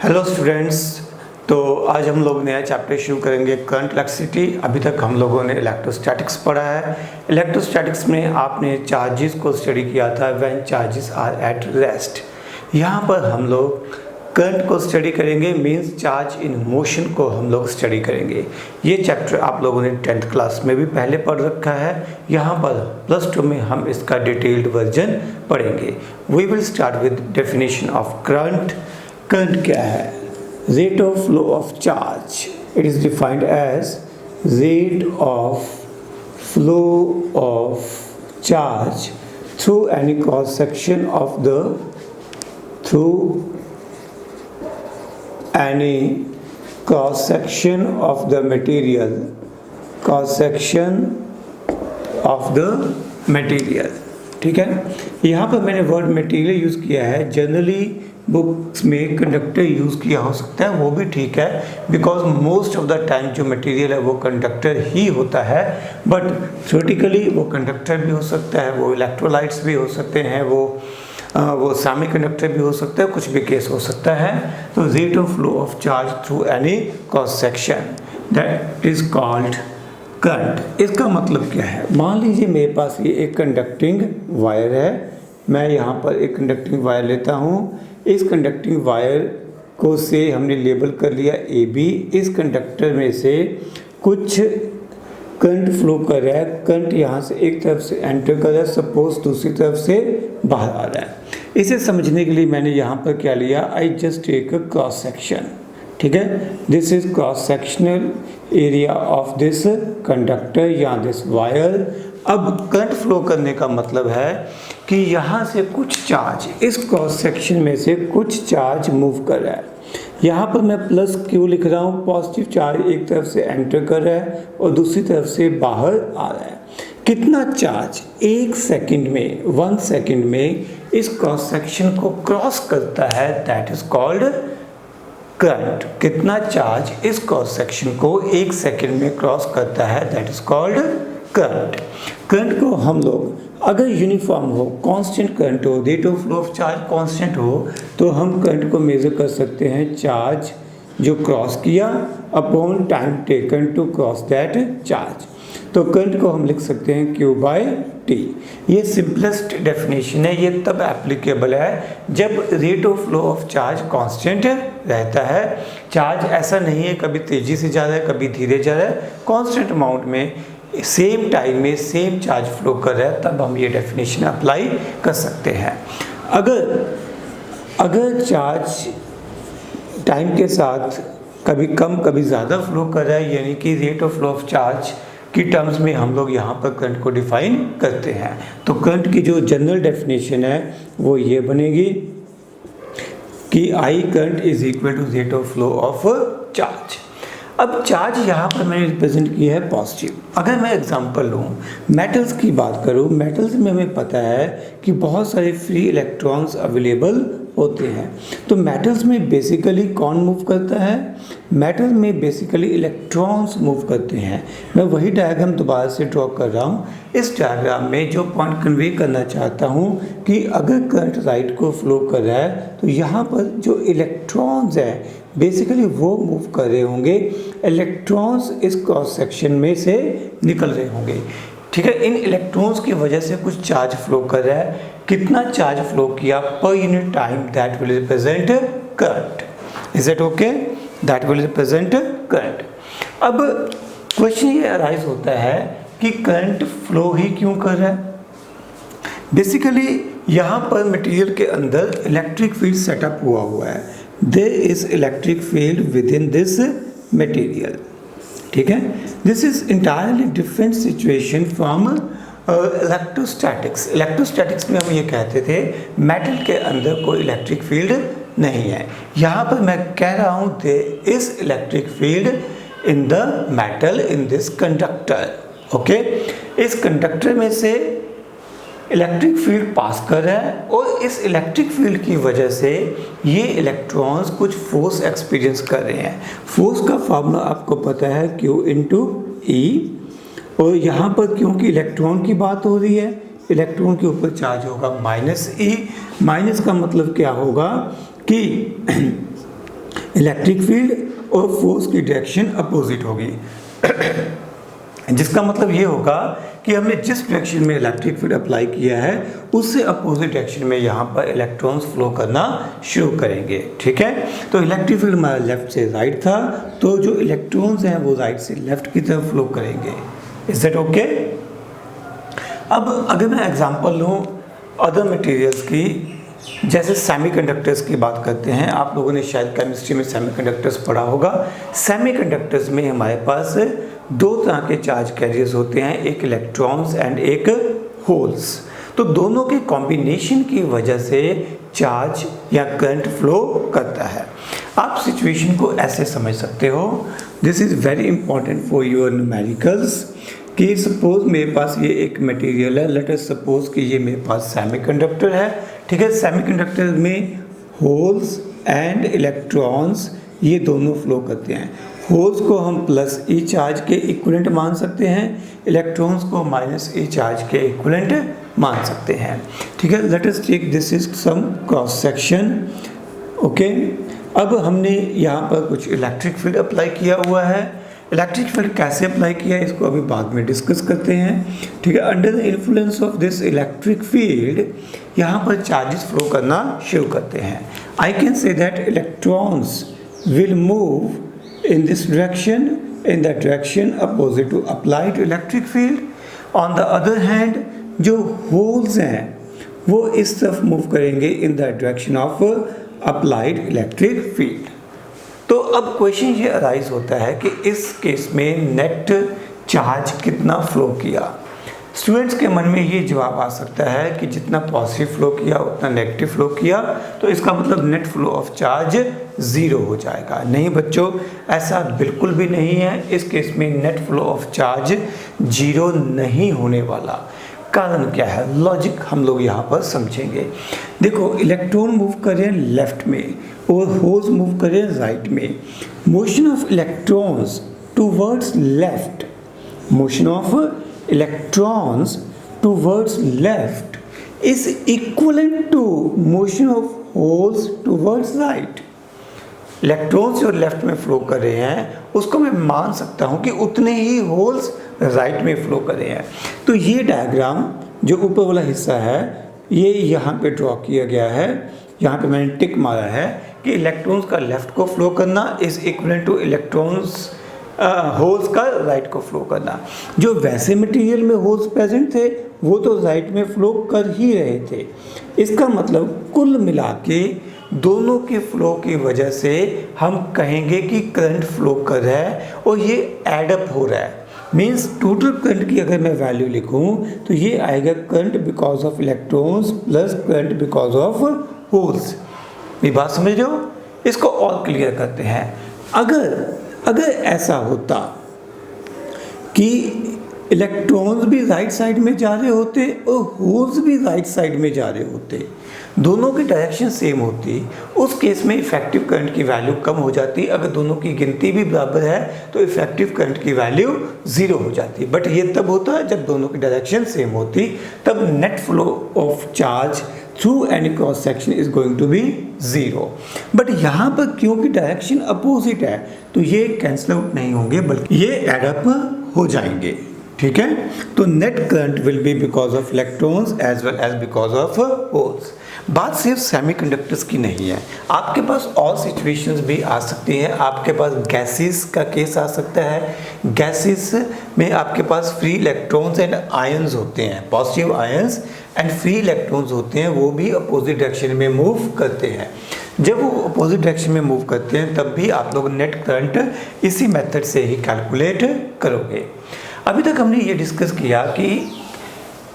Hello students. तो आज हम लोग नया चैप्टर शुरू करेंगे करंट इलेक्ट्रिसिटी। अभी तक हम लोगों ने इलेक्ट्रोस्टैटिक्स पढ़ा है। इलेक्ट्रोस्टैटिक्स में आपने चार्जेस को स्टडी किया था, when charges are at rest. यहाँ पर हम लोग करंट को स्टडी करेंगे, मींस चार्ज इन मोशन को हम लोग स्टडी करेंगे। ये चैप्टर आप लोगों ने 10th क्लास में भी पहले पढ़ रखा है। यहाँ पर +2 में हम इसका डिटेल्ड वर्जन पढ़ेंगे। We will start with definition of current. Current क्या है? Rate of flow of charge. It is defined as rate of flow of charge through any cross section of the any cross section of the material, cross section of the material। ठीक है, यहाँ पर मैंने word material use किया है। Generally books में conductor use किया हो सकता है, वो भी ठीक है, because most of the time जो मटेरियल है वो कंडक्टर ही होता है। बट थ्योरेटिकली वो कंडक्टर भी हो सकता है, वो इलेक्ट्रोलाइट्स भी हो सकते हैं, वो सेमीकंडक्टर भी हो सकता है, कुछ भी केस हो सकता है। तो rate of flow of charge through any cross section, that is called current. इसका मतलब क्या है? मान लीजिए मेरे पास ये एक कंडक्टिंग वायर है। मैं यहाँ पर एक कंडक्टिंग वायर लेता हूँ। इस कंडक्टिंग वायर को से हमने लेबल कर लिया AB। इस कंडक्टर में से कुछ करंट फ्लो कर रहा है। करंट यहाँ से एक तरफ से एंटर कर रहा है, सपोज दूसरी तरफ से बाहर आ रहा है। इसे समझने के लिए मैंने यहाँ पर क्या लिया, I just take a cross section. ठीक है, this is cross sectional area of this conductor या दिस वायर। अब करंट फ्लो करने का मतलब है कि यहाँ से कुछ चार्ज, इस क्रॉस सेक्शन में से कुछ चार्ज मूव कर रहा है। यहाँ पर मैं +Q लिख रहा हूँ। पॉजिटिव चार्ज एक तरफ से एंटर कर रहा है और दूसरी तरफ से बाहर आ रहा है। कितना चार्ज 1 सेकंड में, 1 सेकंड में इस क्रॉस सेक्शन को क्रॉस करता है, दैट इज कॉल्ड करंट। कितना चार्ज इस क्रॉस सेक्शन को 1 सेकंड में क्रॉस करता है, that is called current. Current को हम लोग अगर यूनिफॉर्म हो, कांस्टेंट करंट हो, rate of flow of charge constant हो, तो हम करंट को मेजर कर सकते हैं चार्ज जो क्रॉस किया upon time taken to cross that charge. तो करंट को हम लिख सकते हैं Q/T। ये सिंपलेस्ट डेफिनेशन है। ये तब एप्लीकेबल है जब rate of flow of charge constant रहता है। चार्ज ऐसा नहीं है कभी तेज़ी से जा रहा है कभी धीरे जा रहा है, कांस्टेंट अमाउंट में सेम टाइम में सेम चार्ज फ्लो कर रहा है, तब हम ये डेफिनेशन अप्लाई कर सकते हैं। अगर चार्ज टाइम के साथ कभी कम कभी ज़्यादा फ्लो कर रहा है, यानी कि rate of flow of charge की टर्म्स में हम लोग यहाँ पर करंट को डिफाइन करते हैं। तो करंट की जो जनरल डेफिनेशन है वो ये बनेगी कि I current is equal to rate of flow of charge. अब चार्ज यहाँ पर मैंने रिप्रेजेंट किया है पॉजिटिव। अगर मैं एग्जांपल लूँ, मेटल्स की बात करूँ, मेटल्स में हमें पता है कि बहुत सारे फ्री इलेक्ट्रॉन्स अवेलेबल होते हैं। तो मेटल्स में बेसिकली कौन मूव करता है? मेटल में बेसिकली इलेक्ट्रॉन्स मूव करते हैं। मैं वही डायग्राम दोबारा से ड्रॉ कर रहा हूँ। इस डायग्राम में जो पॉइंट कन्वे करना चाहता हूँ कि अगर करंट राइट को फ्लो कर रहा है तो यहाँ पर जो इलेक्ट्रॉन्स है बेसिकली वो मूव कर रहे होंगे। इलेक्ट्रॉन्स इस क्रॉस सेक्शन में से निकल रहे होंगे। ठीक है, इन इलेक्ट्रॉन्स की वजह से कुछ चार्ज फ्लो कर रहा है। कितना चार्ज फ्लो किया per unit time, that will represent current. Is it okay? That will represent current. अब क्वेश्चन ये अराइज होता है कि करंट फ्लो ही क्यों कर रहा है? बेसिकली यहाँ पर मटेरियल के अंदर इलेक्ट्रिक फील्ड सेटअप हुआ है। There is electric field within this material। ठीक है, this is entirely different situation from electrostatics। electrostatics में हम ये कहते थे मेटल के अंदर कोई इलेक्ट्रिक फील्ड नहीं है। यहाँ पर मैं कह रहा हूँ there is electric field in the metal in this conductor। Okay, इस कंडक्टर में से इलेक्ट्रिक फील्ड पास कर रहा है और इस इलेक्ट्रिक फील्ड की वजह से ये इलेक्ट्रॉन्स कुछ फोर्स एक्सपीरियंस कर रहे हैं। फोर्स का फार्मूला आपको पता है Q/E। और यहाँ पर क्योंकि इलेक्ट्रॉन की बात हो रही है, इलेक्ट्रॉन के ऊपर चार्ज होगा -E। माइनस का मतलब क्या होगा कि इलेक्ट्रिक फील्ड और फोर्स की डायरेक्शन अपोजिट होगी। जिसका मतलब ये होगा कि हमने जिस डायरेक्शन में इलेक्ट्रिक फील्ड अप्लाई किया है उससे अपोजिट डायरेक्शन में यहाँ पर इलेक्ट्रॉन्स फ्लो करना शुरू करेंगे। ठीक है, तो इलेक्ट्रिक फील्ड हमारा लेफ्ट से राइट था, तो जो इलेक्ट्रॉन्स हैं वो राइट से लेफ्ट की तरफ फ्लो करेंगे। Is that okay? अब अगर मैं एग्जांपल लूँ अदर मटेरियल्स की, जैसे सेमीकंडक्टर्स की बात करते हैं, आप लोगों ने शायद केमिस्ट्री में सेमीकंडक्टर्स पढ़ा होगा। सेमीकंडक्टर्स में हमारे पास दो तरह के चार्ज कैरियर्स होते हैं, एक इलेक्ट्रॉन्स एंड एक होल्स। तो दोनों के कॉम्बिनेशन की वजह से चार्ज या करंट फ्लो करता है। आप सिचुएशन को ऐसे समझ सकते हो, this is very important for your numericals, कि सपोज मेरे पास ये एक मटेरियल है, लेट अस सपोज कि ये मेरे पास सेमीकंडक्टर है। ठीक है, सेमीकंडक्टर में होल्स एंड इलेक्ट्रॉन्स ये दोनों फ्लो करते हैं। होल्स को हम प्लस ई चार्ज के इक्विवेलेंट मान सकते हैं, इलेक्ट्रॉन्स को माइनस ई चार्ज के इक्विवेलेंट मान सकते हैं। ठीक है, let us take this is some cross section. Okay, अब हमने यहाँ पर कुछ इलेक्ट्रिक फील्ड अप्लाई किया हुआ है। इलेक्ट्रिक फील्ड कैसे अप्लाई किया है इसको अभी बाद में डिस्कस करते हैं। ठीक है, under the influence of this electric field यहाँ पर चार्जेस फ्लो करना शुरू करते हैं। I can say that electrons will move in this direction, in the direction opposite to applied electric field. On the other hand, जो holes हैं वो इस तरफ मूव करेंगे in the direction of applied electric field. तो अब question ये arise होता है कि इस केस में नेट चार्ज कितना फ्लो किया। स्टूडेंट्स के मन में ये जवाब आ सकता है कि जितना पॉजिटिव फ्लो किया उतना नेगेटिव फ्लो किया, तो इसका मतलब net flow of charge zero हो जाएगा। नहीं बच्चों, ऐसा बिल्कुल भी नहीं है। इस केस में net flow of charge zero नहीं होने वाला। कारण क्या है, लॉजिक हम लोग यहाँ पर समझेंगे। देखो, इलेक्ट्रॉन मूव कर रहे हैं लेफ्ट में और होल्स मूव कर रहे हैं राइट में। Motion of electrons towards left, motion of electrons towards left is equivalent to motion of holes towards right. Electrons जो लेफ्ट में फ्लो कर रहे हैं उसको मैं मान सकता हूँ कि उतने ही होल्स राइट में फ्लो कर रहे हैं। तो ये डायग्राम जो ऊपर वाला हिस्सा है ये यहाँ पे ड्रॉ किया गया है। यहाँ पे मैंने टिक मारा है कि इलेक्ट्रॉन्स का लेफ्ट को फ्लो करना is equivalent two electrons holes का राइट को फ्लो करना। जो वैसे मटेरियल में होल्स प्रेजेंट थे वो तो राइट में फ्लो कर ही रहे थे। इसका मतलब कुल मिला के दोनों के फ्लो की वजह से हम कहेंगे कि करंट फ्लो कर रहा है और ये एडअप हो रहा है। मीन्स टोटल करंट की अगर मैं वैल्यू लिखूं तो ये आएगा current because of electrons plus current because of holes. ये बात समझ रहे हो? इसको और क्लियर करते हैं। अगर ऐसा होता कि इलेक्ट्रॉन्स भी राइट साइड में जा रहे होते और होल्स भी राइट साइड में जा रहे होते, दोनों की डायरेक्शन सेम होती, उस केस में इफेक्टिव करंट की वैल्यू कम हो जाती। अगर दोनों की गिनती भी बराबर है तो इफेक्टिव करंट की वैल्यू ज़ीरो हो जाती। बट ये तब होता है जब दोनों की डायरेक्शन सेम होती, तब net flow of charge through any cross section is going to be zero. But यहाँ पर क्योंकि डायरेक्शन अपोजिट है तो ये कैंसिल आउट नहीं होंगे बल्कि ये एडअप हो जाएंगे। ठीक है, तो net current will be because of electrons as well as because of holes. बात सिर्फ सेमीकंडक्टर्स की नहीं है, आपके पास और सिचुएशंस भी आ सकती हैं। आपके पास गैसेस का केस आ सकता है। गैसेस में आपके पास फ्री इलेक्ट्रॉन्स एंड आयंस होते हैं, positive ions and free electrons होते हैं, वो भी अपोजिट डायरेक्शन में मूव करते हैं। जब वो अपोजिट डायरेक्शन में मूव करते हैं तब भी आप लोग नेट करंट इसी मेथड से ही कैलकुलेट करोगे। अभी तक हमने ये डिस्कस किया कि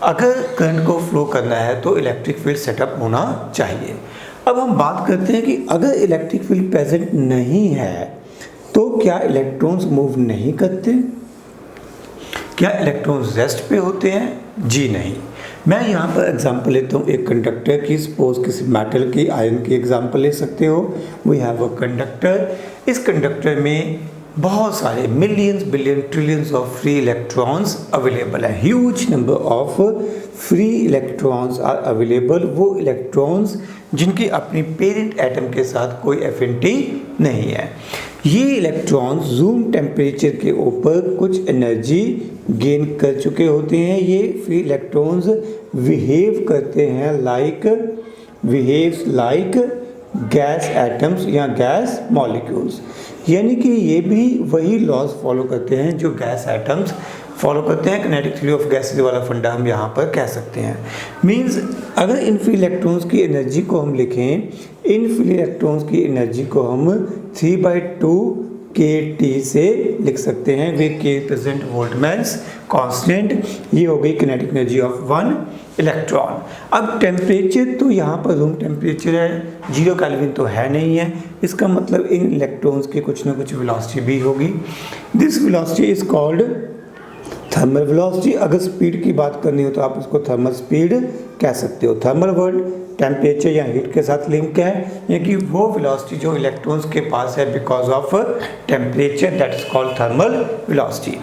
अगर करंट को फ्लो करना है तो इलेक्ट्रिक फील्ड सेटअप होना चाहिए। अब हम बात करते हैं कि अगर इलेक्ट्रिक फील्ड प्रेजेंट नहीं है तो क्या इलेक्ट्रॉन्स मूव नहीं करते? क्या इलेक्ट्रॉन्स रेस्ट पे होते हैं? जी नहीं। मैं यहाँ पर एग्जांपल लेता हूँ एक कंडक्टर की। सपोज किसी मेटल की, आयरन की एग्जांपल ले सकते हो। We have a conductor. इस कंडक्टर में बहुत सारे millions billion trillions of free electrons available है। Huge number of free electrons are available. वो इलेक्ट्रॉन्स जिनकी अपनी पेरेंट एटम के साथ कोई एफिनिटी नहीं है। ये इलेक्ट्रॉन्स रूम टेम्परेचर के ऊपर कुछ एनर्जी गेन कर चुके होते हैं। ये free electrons behaves like gas atoms या गैस मॉलिक्यूल्स, यानी कि ये भी वही लॉज फॉलो करते हैं जो गैस एटम्स फॉलो करते हैं। किनेटिक थ्योरी ऑफ गैसेस वाला फंडा हम यहाँ पर कह सकते हैं। मींस अगर इन फ्री इलेक्ट्रॉन्स की एनर्जी को हम लिखें, इन फ्री इलेक्ट्रॉन्स की एनर्जी को हम 3/2 kT से लिख सकते हैं। वे के रिप्रेजेंट बोल्ट्जमैन्स कांस्टेंट। ये हो गई kinetic energy of one electron. अब टेम्परेचर तो यहाँ पर रूम टेम्परेचर है, 0 केल्विन तो है नहीं है, इसका मतलब इन इलेक्ट्रॉन्स की कुछ ना कुछ वेलोसिटी भी होगी। This velocity is called thermal velocity. अगर स्पीड की बात करनी हो तो आप इसको थर्मल स्पीड कह सकते हो। थर्मल वर्ड टेम्परेचर या हीट के साथ लिंक है, यानी कि वो वेलोसिटी जो इलेक्ट्रॉन्स के पास है because of temperature, that is called thermal velocity.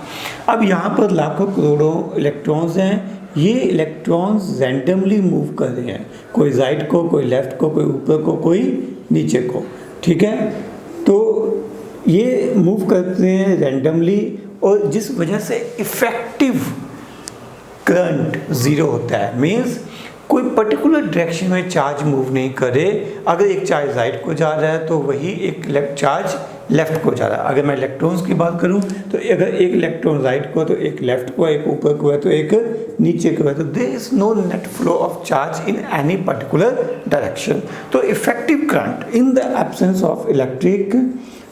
अब यहाँ पर लाखों करोड़ों इलेक्ट्रॉन्स हैं। ये इलेक्ट्रॉन्स रैंडमली मूव कर रहे हैं, कोई राइट को, कोई लेफ्ट को, कोई ऊपर को, कोई नीचे को, ठीक है। तो ये मूव करते हैं रैंडमली, और जिस वजह से इफेक्टिव करंट ज़ीरो होता है। मीन्स कोई पर्टिकुलर डायरेक्शन में चार्ज मूव नहीं करे। अगर एक चार्ज राइट को जा रहा है तो वही एक चार्ज लेफ्ट को जा रहा है। अगर मैं इलेक्ट्रॉन्स की बात करूं तो अगर एक इलेक्ट्रॉन राइट को तो एक लेफ्ट को, एक ऊपर को है तो एक नीचे को है, तो there is no net flow of charge in any particular direction. तो effective current in the absence of electric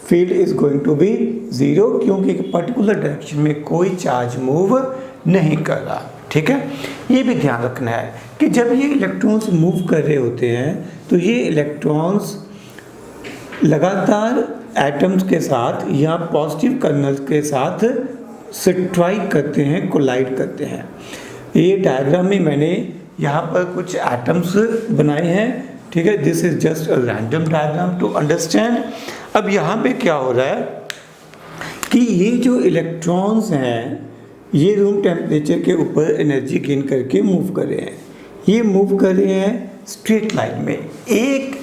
field is going to be zero, क्योंकि एक पर्टिकुलर डायरेक्शन में कोई चार्ज मूव नहीं कर रहा, ठीक है। ये भी ध्यान रखना है कि जब ये इलेक्ट्रॉन्स मूव कर रहे होते हैं तो ये इलेक्ट्रॉन्स लगातार एटम्स के साथ या पॉजिटिव कर्नल्स के साथ स्ट्राइक करते हैं, कोलाइड करते हैं। ये डायग्राम में मैंने यहाँ पर कुछ एटम्स बनाए हैं, ठीक है। This is just a random diagram to understand. अब यहाँ पे क्या हो रहा है कि ये जो इलेक्ट्रॉन्स हैं ये रूम टेम्परेचर के ऊपर एनर्जी गेन करके मूव कर रहे हैं। ये मूव कर रहे हैं स्ट्रेट लाइन में, एक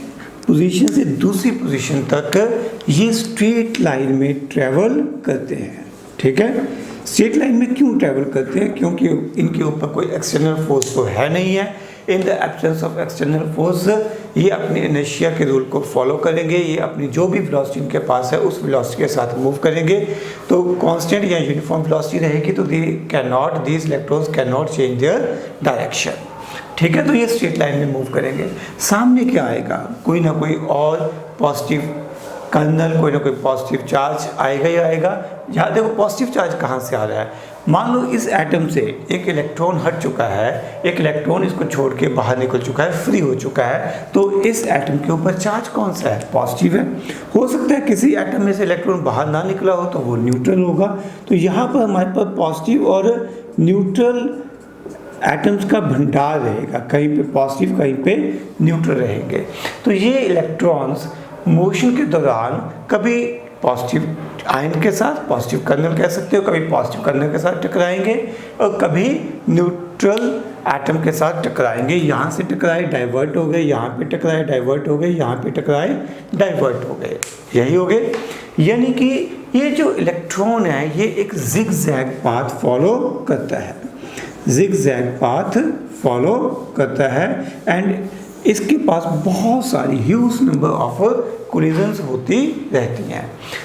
पोजीशन से दूसरी पोजीशन तक ये स्ट्रेट लाइन में ट्रेवल करते हैं, ठीक है। स्ट्रेट लाइन में क्यों ट्रेवल करते हैं? क्योंकि इनके ऊपर कोई एक्सटर्नल फोर्स तो है नहीं है। इन the absence of external force ये अपनी इनर्शिया के रूल को फॉलो करेंगे। ये अपनी जो भी वेलोसिटी इनके पास है उस वेलोसिटी के साथ मूव करेंगे। तो कांस्टेंट या यूनिफॉर्म वेलोसिटी रहेगी, तो these electrons can not change their direction, ठीक है। तो ये स्ट्रेट लाइन में मूव करेंगे। सामने क्या आएगा? कोई ना कोई और पॉजिटिव कर्नल, कोई ना कोई पॉजिटिव चार्ज आएगा ही आएगा। यहाँ देखो पॉजिटिव चार्ज कहाँ से आ रहा है। मान लो इस एटम से एक इलेक्ट्रॉन हट चुका है, एक इलेक्ट्रॉन इसको छोड़ के बाहर निकल चुका है, फ्री हो चुका है, तो इस एटम के ऊपर चार्ज कौन सा है? पॉजिटिव है। हो सकता है किसी एटम में से इलेक्ट्रॉन बाहर ना निकला हो तो वो न्यूट्रल होगा। तो यहाँ पर हमारे पास पॉजिटिव और न्यूट्रल एटम्स का भंडार रहेगा, कहीं पे पॉजिटिव कहीं पे न्यूट्रल रहेंगे। तो ये इलेक्ट्रॉन्स मोशन के दौरान कभी पॉजिटिव आयन के साथ, पॉजिटिव कर्नल कह सकते हो, कभी पॉजिटिव कर्नल के साथ टकराएंगे और कभी न्यूट्रल एटम के साथ टकराएंगे। यहाँ से टकराए डाइवर्ट हो गए, यहाँ पे टकराए डाइवर्ट हो गए, यहाँ पे टकराए डाइवर्ट हो गए, यही हो गए। यानी कि ये जो इलेक्ट्रॉन है ये एक जिग जैग पाथ फॉलो करता है, जिग जैग पाथ फॉलो करता है एंड इसके पास बहुत सारी ह्यूज नंबर ऑफ कोलिजन्स होती रहती हैं।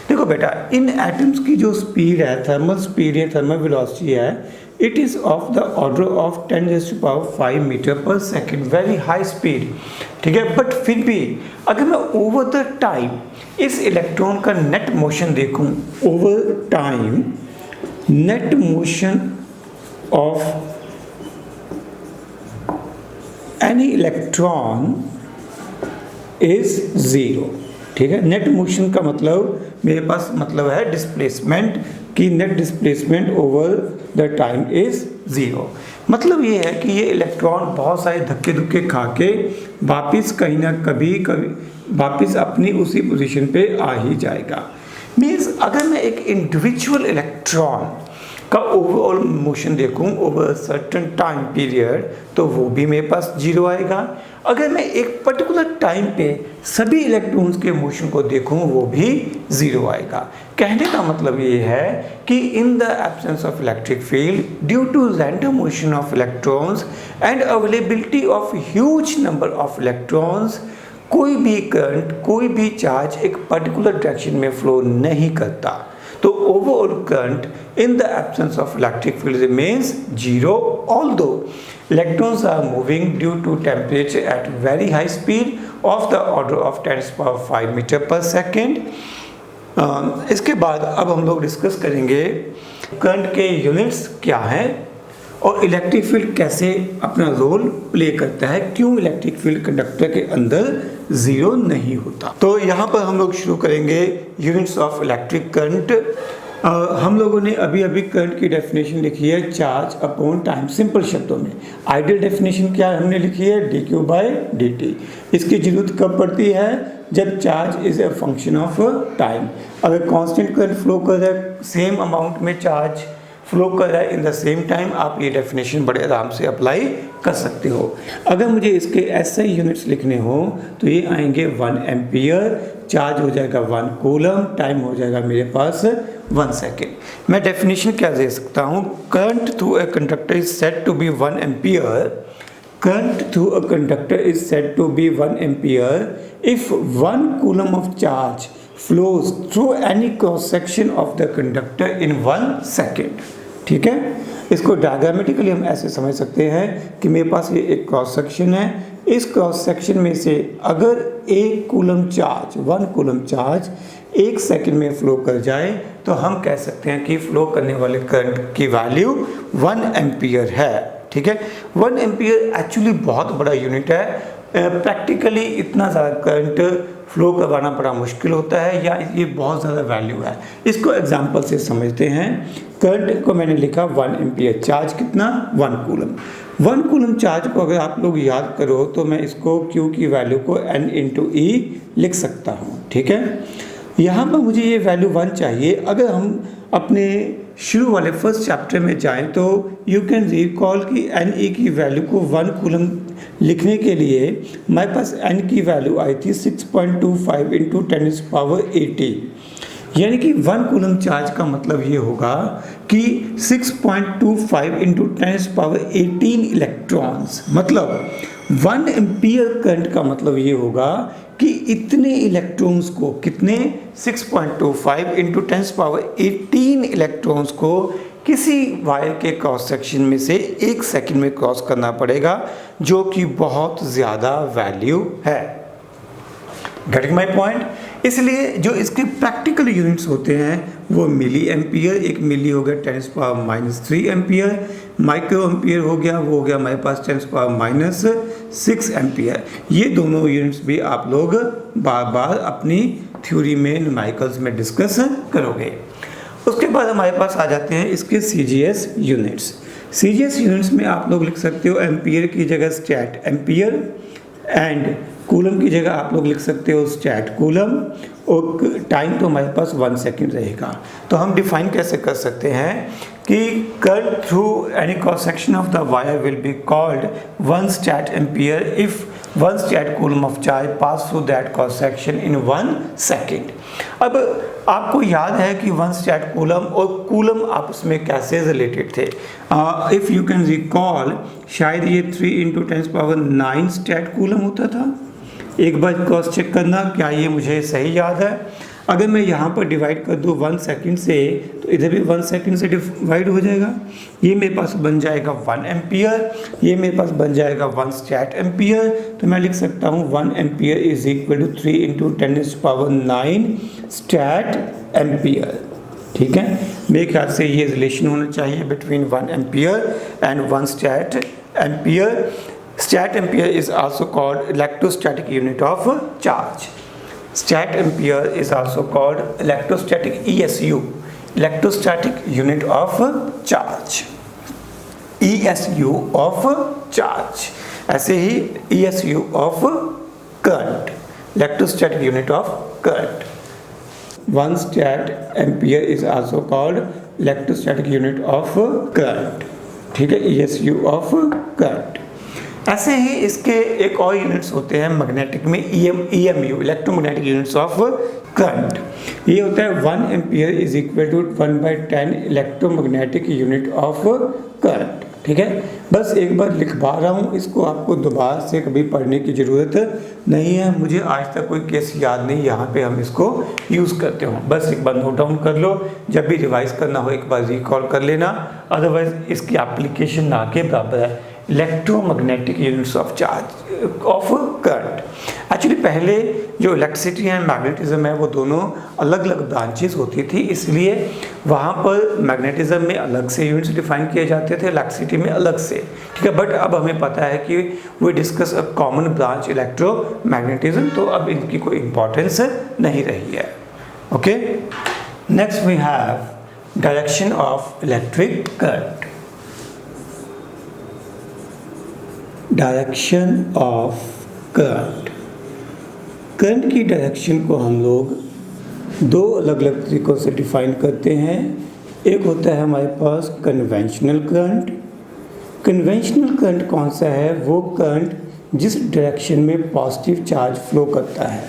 देखो बेटा, इन एटम्स की जो स्पीड है, थर्मल स्पीड है, थर्मल वेलोसिटी है, it is of the order of 10⁵ metre per second, very high speed, ठीक है। बट फिर भी अगर मैं ओवर द टाइम इस इलेक्ट्रॉन का नेट मोशन देखूं, over time net motion of any electron is zero, ठीक है। नेट मोशन का मतलब मेरे पास मतलब है डिस्प्लेसमेंट, कि net displacement over the time is zero. मतलब ये है कि ये इलेक्ट्रॉन बहुत सारे धक्के धुक्के खा के वापिस कहीं ना कभी वापिस अपनी उसी पोजीशन पे आ ही जाएगा। मीन्स अगर मैं एक इंडिविजुअल इलेक्ट्रॉन का ओवरऑल मोशन देखूं ओवर सर्टेन टाइम पीरियड तो वो भी मेरे पास जीरो आएगा। अगर मैं एक पर्टिकुलर टाइम पे सभी इलेक्ट्रॉन्स के मोशन को देखूं वो भी ज़ीरो आएगा। कहने का मतलब ये है कि in the absence of electric field due to random motion of electrons and availability of huge number of electrons, कोई भी करंट, कोई भी चार्ज एक पर्टिकुलर डायरेक्शन में फ्लो नहीं करता। तो overall current in the absence of electric field remains zero, although electrons are moving due to temperature at very high speed of the order of 10⁵ metre per second. इसके बाद अब हम लोग discuss करेंगे करंट के यूनिट्स क्या हैं और इलेक्ट्रिक फील्ड कैसे अपना रोल प्ले करता है, क्यों इलेक्ट्रिक फील्ड कंडक्टर के अंदर ज़ीरो नहीं होता। तो यहाँ पर हम लोग शुरू करेंगे यूनिट्स ऑफ इलेक्ट्रिक करंट। हम लोगों ने अभी अभी करंट की डेफिनेशन लिखी है चार्ज अपॉन टाइम, सिंपल शब्दों में। आइडियल डेफिनेशन क्या हमने लिखी है, dq/dt। इसकी जरूरत कब पड़ती है, जब charge is a function of time. अगर कांस्टेंट करंट फ्लो कर रहा है, सेम अमाउंट में चार्ज फ्लो कर रहा है इन द सेम टाइम, आप ये डेफिनेशन बड़े आराम से अप्लाई कर सकते हो। अगर मुझे इसके ऐसे यूनिट्स लिखने हो तो ये आएंगे 1 एम्पियर, चार्ज हो जाएगा 1 कूलम, टाइम हो जाएगा मेरे पास 1 सेकेंड। मैं डेफिनेशन क्या दे सकता हूँ, current through a conductor is said to be 1 ampere. Current through a conductor is said to be 1 ampere if 1 coulomb of charge flows through any cross section of the conductor in 1 second। ठीक है, इसको diagrammatically हम ऐसे समझ सकते हैं कि मेरे पास ये एक क्रॉस सेक्शन है, इस क्रॉस सेक्शन में से अगर 1 coulomb charge, 1 coulomb charge 1 second में फ्लो कर जाए तो हम कह सकते हैं कि फ्लो करने वाले करंट की वैल्यू 1 एम्पियर है। ठीक है, 1 एम्पियर एक्चुअली बहुत बड़ा यूनिट है। प्रैक्टिकली इतना ज़्यादा करंट फ्लो करवाना बड़ा मुश्किल होता है या ये बहुत ज़्यादा वैल्यू है। इसको एग्जांपल से समझते हैं। करंट को मैंने लिखा 1 एम्पियर, चार्ज कितना, 1 कूलम। 1 कूलम चार्ज को अगर आप लोग याद करो तो मैं इसको Q की वैल्यू को N × E लिख सकता हूँ। ठीक है, यहाँ पर मुझे ये वैल्यू 1 चाहिए। अगर हम अपने शुरू वाले फर्स्ट चैप्टर में जाएं तो यू कैन रिकॉल कि NE की वैल्यू को 1 कूलम लिखने के लिए हमारे पास N की वैल्यू आई थी 6.25 × 10⁸80। यानी कि 1 कूलम चार्ज का मतलब ये होगा कि 6.25 × 10⁸18 इलेक्ट्रॉन्स, मतलब 1 एम्पियर करंट का मतलब ये होगा कि इतने इलेक्ट्रॉन्स को, कितने, 6.25 × 10⁸18 इलेक्ट्रॉन्स को किसी वायर के क्रॉस सेक्शन में से 1 सेकंड में क्रॉस करना पड़ेगा, जो कि बहुत ज़्यादा वैल्यू है। Getting my point. इसलिए जो इसके प्रैक्टिकल यूनिट्स होते हैं वो मिली एम्पियर, एक मिली हो गया 10⁻³ एम्पियर, माइक्रो एम्पियर हो गया, वो हो गया हमारे पास 10⁻6 एम्पियर। ये दोनों यूनिट्स भी आप लोग बार बार अपनी थ्योरी में, न्यूमेरिकल्स में डिस्कस करोगे। उसके बाद हमारे पास आ जाते हैं इसके CGS यूनिट्स। CGS यूनिट्स में आप लोग लिख सकते हो एम्पियर की जगह स्टैट एम्पियर, एंड कूलम की जगह आप लोग लिख सकते हो स्टैट कूलम, और टाइम तो हमारे पास 1 सेकेंड रहेगा। तो हम डिफाइन कैसे कर सकते हैं कि current through any cross section of the wire will be called 1 stat ampere if 1 stat coulomb of charge pass through that cross section in 1 second. अब आपको याद है कि 1 स्टैट कूलम और कूलम आपस में कैसे रिलेटेड थे। इफ़ यू कैन रिकॉल, शायद ये 3 × 10⁹ स्टैट कूलम होता था। एक बार क्रॉस चेक करना, क्या ये मुझे सही याद है। अगर मैं यहाँ पर डिवाइड कर दूँ 1 सेकेंड से तो इधर भी 1 सेकेंड से डिवाइड हो जाएगा। ये मेरे पास बन जाएगा 1 एम्पियर, ये मेरे पास बन जाएगा 1 स्टैट एम्पियर। तो मैं लिख सकता हूँ 1 ampere is equal to 3 × 10⁹ stat ampere. ठीक है, मेरे ख्याल से ये रिलेशन होना चाहिए between 1 ampere and 1 stat ampere. Stat ampere is also called electrostatic unit of charge. Stat ampere is also called electrostatic ESU, electrostatic unit of charge, ESU of charge। ऐसे ही ESU of current, electrostatic unit of current। 1 stat ampere is also called electrostatic unit of current। ठीक है, ESU of current। ऐसे ही इसके एक और units होते हैं magnetic में, EMU, electromagnetic units of current. ये होता है 1 ampere is equal to 1/10 electromagnetic unit of current. ठीक है, बस एक बार लिखवा रहा हूँ, इसको आपको दोबारा से कभी पढ़ने की ज़रूरत नहीं है। मुझे आज तक कोई केस याद नहीं यहाँ पे हम इसको यूज़ करते हो, बस एक बार नोट डाउन कर लो, जब भी रिवाइज करना हो एक बार रिकॉल कर लेना, अदरवाइज इसकी एप्लीकेशन ना के बराबर है। Electromagnetic units of charge of current. Actually पहले जो इलेक्ट्रिसिटी एंड मैग्नेटिज्म है वो दोनों अलग अलग ब्रांचेस होती थी, इसलिए वहाँ पर मैग्नेटिज्म में अलग से यूनिट्स डिफाइन किए जाते थे, इलेक्ट्रिसिटी में अलग से। ठीक है, बट अब हमें पता है कि we discuss a common branch electromagnetism, तो अब इनकी कोई इंपॉर्टेंस नहीं रही है। Okay, next we have direction of electric current. Direction of current. Current की डायरेक्शन को हम लोग दो अलग अलग तरीक़ों से डिफाइन करते हैं। एक होता है हमारे पास कन्वेंशनल करंट। कन्वेंशनल करंट कौन सा है? वो करंट जिस डायरेक्शन में पॉजिटिव चार्ज फ्लो करता है।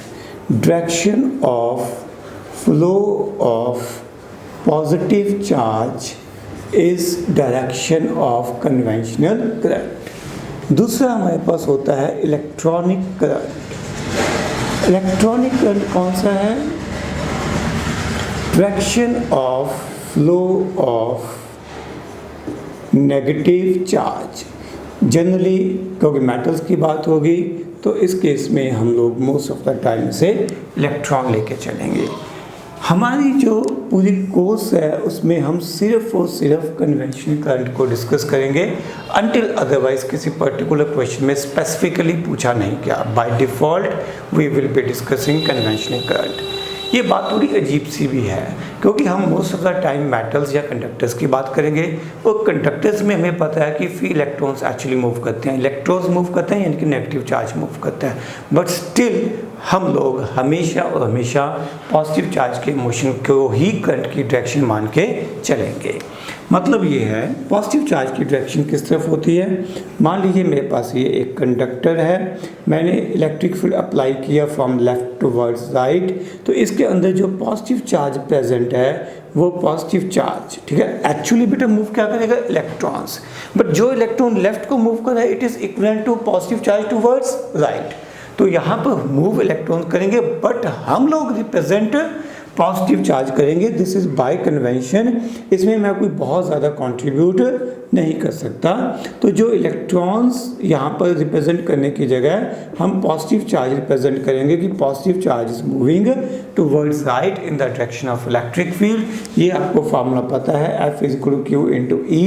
Direction of flow of positive charge is direction of conventional current. दूसरा हमारे पास होता है इलेक्ट्रॉनिक करंट। इलेक्ट्रॉनिक करंट कौन सा है? Direction of flow of negative charge. Generally क्योंकि मेटल्स की बात होगी तो इस केस में हम लोग मोस्ट ऑफ द टाइम से इलेक्ट्रॉन लेके चलेंगे। हमारी जो पूरी कोर्स है उसमें हम सिर्फ और सिर्फ कन्वेंशनल करंट को डिस्कस करेंगे अनटिल अदरवाइज किसी पर्टिकुलर क्वेश्चन में स्पेसिफिकली पूछा नहीं गया। By default we will be discussing conventional current. ये बात थोड़ी अजीब सी भी है क्योंकि हम most of the time metals या कंडक्टर्स की बात करेंगे और कंडक्टर्स में हमें पता है कि फ्री इलेक्ट्रॉन्स एक्चुअली मूव करते हैं, इलेक्ट्रॉन्स मूव करते हैं यानी कि नेगेटिव चार्ज मूव करता है। बट स्टिल हम लोग हमेशा और हमेशा पॉजिटिव चार्ज के मोशन को ही करंट की डायरेक्शन मान के चलेंगे। मतलब ये है पॉजिटिव चार्ज की डायरेक्शन किस तरफ होती है। मान लीजिए मेरे पास ये एक कंडक्टर है, मैंने इलेक्ट्रिक फील्ड अप्लाई किया फ्रॉम लेफ्ट टुवर्ड्स राइट, तो इसके अंदर जो पॉजिटिव चार्ज प्रेजेंट है वो पॉजिटिव चार्ज, ठीक है, एक्चुअली बेटा मूव क्या करेगा? इलेक्ट्रॉन्स। बट जो इलेक्ट्रॉन लेफ्ट को मूव कर रहा है it is equivalent to positive charge towards right. तो यहाँ पर मूव इलेक्ट्रॉन करेंगे बट हम लोग रिप्रेजेंट पॉजिटिव चार्ज करेंगे। This is by convention. इसमें मैं कोई बहुत ज़्यादा कंट्रीब्यूट नहीं कर सकता। तो जो इलेक्ट्रॉन्स यहाँ पर रिप्रेजेंट करने की जगह हम पॉजिटिव चार्ज रिप्रेजेंट करेंगे कि positive charge is moving towards right in the direction of electric field. ये आपको फार्मूला पता है, F=Q/E।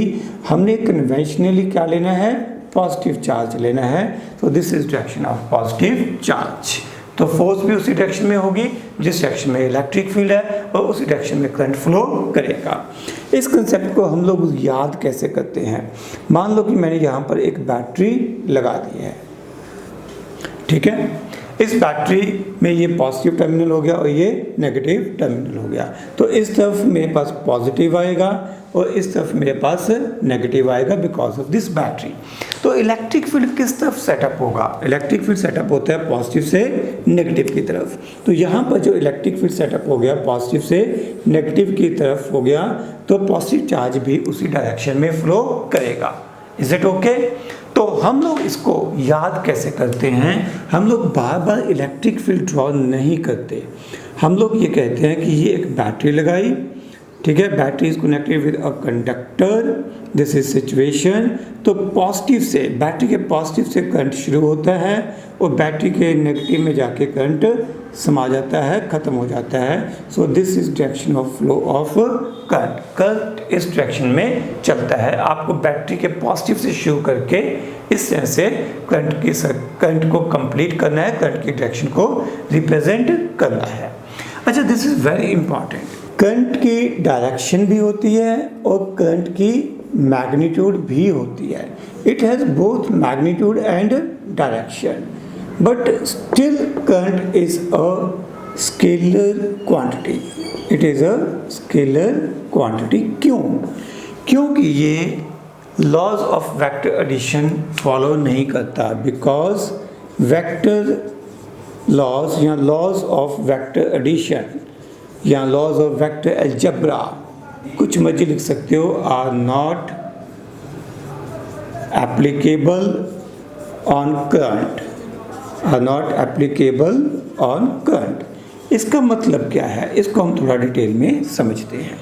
हमने कन्वेंशनली क्या लेना है? पॉजिटिव चार्ज लेना है। तो this is direction of positive charge. तो फोर्स भी उसी डायरेक्शन में होगी जिस डायरेक्शन में इलेक्ट्रिक फील्ड है और उसी डायरेक्शन में करंट फ्लो करेगा। इस कंसेप्ट को हम लोग याद कैसे करते हैं? मान लो कि मैंने यहाँ पर एक बैटरी लगा दी है, ठीक है। इस बैटरी में ये पॉजिटिव टर्मिनल हो गया और ये नेगेटिव टर्मिनल हो गया। तो इस तरफ मेरे पास पॉजिटिव आएगा और इस तरफ मेरे पास नेगेटिव आएगा बिकॉज ऑफ दिस बैटरी। तो इलेक्ट्रिक फील्ड किस तरफ सेटअप होगा? इलेक्ट्रिक फील्ड सेटअप होता है पॉजिटिव से नेगेटिव की तरफ। तो यहाँ पर जो इलेक्ट्रिक फील्ड सेटअप हो गया पॉजिटिव से नेगेटिव की तरफ हो गया, तो पॉजिटिव चार्ज भी उसी डायरेक्शन में फ्लो करेगा। Is it okay? तो हम लोग इसको याद कैसे करते हैं? हम लोग बार बार इलेक्ट्रिक फील्ड ड्रॉ नहीं करते। हम लोग ये कहते हैं कि ये एक बैटरी लगाई, ठीक है, battery is connected with a conductor, this is situation. तो पॉजिटिव से, बैटरी के पॉजिटिव से करंट शुरू होता है और बैटरी के नेगेटिव में जाके करंट समा जाता है, ख़त्म हो जाता है। सो this is direction of flow of current. Current इस डायरेक्शन में चलता है। आपको बैटरी के पॉजिटिव से शुरू करके इस तरह से करंट को कंप्लीट करना है, करंट की डायरेक्शन को रिप्रेजेंट करना है। अच्छा, this is very important. Current की डायरेक्शन भी होती है और करंट की मैग्नीट्यूड भी होती है। It has both magnitude and direction, but still current is a scalar quantity. It is a scalar quantity. क्यों? क्योंकि ये laws of vector addition follow नहीं करता, बिकॉज वेक्टर लॉज या लॉज ऑफ वेक्टर एडिशन या लॉज ऑफ वेक्टर अलजेब्रा, कुछ मर्जी लिख सकते हो, are not applicable on current, are not applicable on current. इसका मतलब क्या है, इसको हम थोड़ा डिटेल में समझते हैं।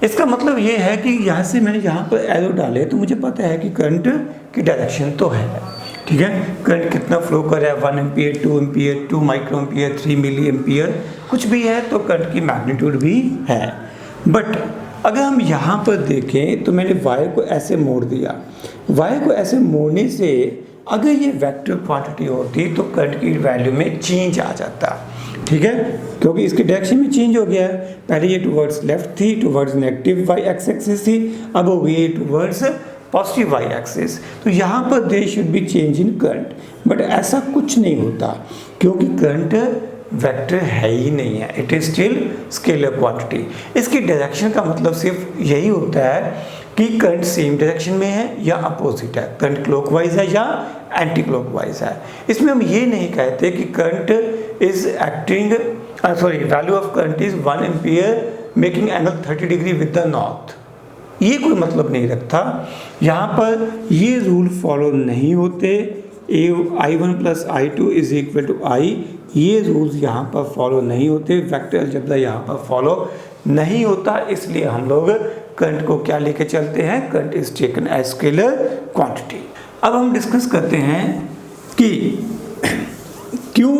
इसका मतलब ये है कि यहाँ से मैंने यहाँ पर एरो डाले तो मुझे पता है कि करंट की डायरेक्शन तो है, ठीक है। करंट कितना फ्लो कर रहा है, 1 ampere, 2 ampere, 2 micro ampere, 3 milli ampere, कुछ भी है तो करंट की मैग्नीट्यूड भी है। बट अगर हम यहाँ पर देखें तो मैंने वायर को ऐसे मोड़ दिया, वायर को ऐसे मोड़ने से अगर ये वेक्टर क्वांटिटी होती तो करंट की वैल्यू में चेंज आ जाता, ठीक है, क्योंकि इसकी डायरेक्शन में चेंज हो गया है। पहले ये टुवर्ड्स लेफ्ट थी, टुवर्ड्स नेगेटिव वाई एक्सिस थी, अब हो गई टुवर्ड्स पॉजिटिव वाई एक्सिस। तो यहाँ पर there should be change in current, but ऐसा कुछ नहीं होता क्योंकि करंट वेक्टर है ही नहीं है, it is still scalar quantity. इसकी डायरेक्शन का मतलब सिर्फ यही होता है कि करंट सेम डायरेक्शन में है या अपोजिट है, करंट क्लॉकवाइज है या एंटी क्लॉकवाइज है। इसमें हम ये नहीं कहते कि current is acting value of current is 1 ampere making angle 30 degree with the north, ये कोई मतलब नहीं रखता। यहाँ पर ये रूल फॉलो नहीं होते, I1 plus I2 is equal to I, ये रूल्स यहाँ पर फॉलो नहीं होते, वेक्टर अलजेब्रा यहाँ पर फॉलो नहीं होता। इसलिए हम लोग करंट को क्या लेके चलते हैं, current is taken as scalar quantity. अब हम डिस्कस करते हैं कि क्यों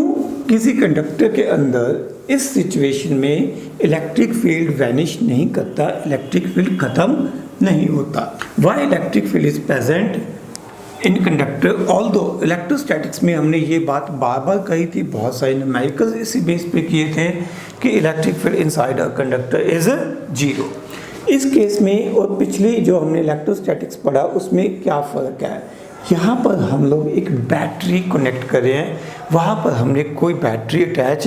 किसी कंडक्टर के अंदर इस सिचुएशन में इलेक्ट्रिक फील्ड वैनिश नहीं करता, इलेक्ट्रिक फील्ड खत्म नहीं होता। Y electric field is present in conductor, although electrostatics में हमने ये बात बार बार कही थी, बहुत सारे न्यूमेरिकल्स इसी बेस पे किए थे कि electric field inside a conductor is 0। इस केस में और पिछले जो हमने इलेक्ट्रोस्टैटिक्स पढ़ा उसमें क्या फ़र्क है, यहाँ पर हम लोग एक बैटरी कनेक्ट कर रहे हैं, वहाँ पर हमने कोई बैटरी अटैच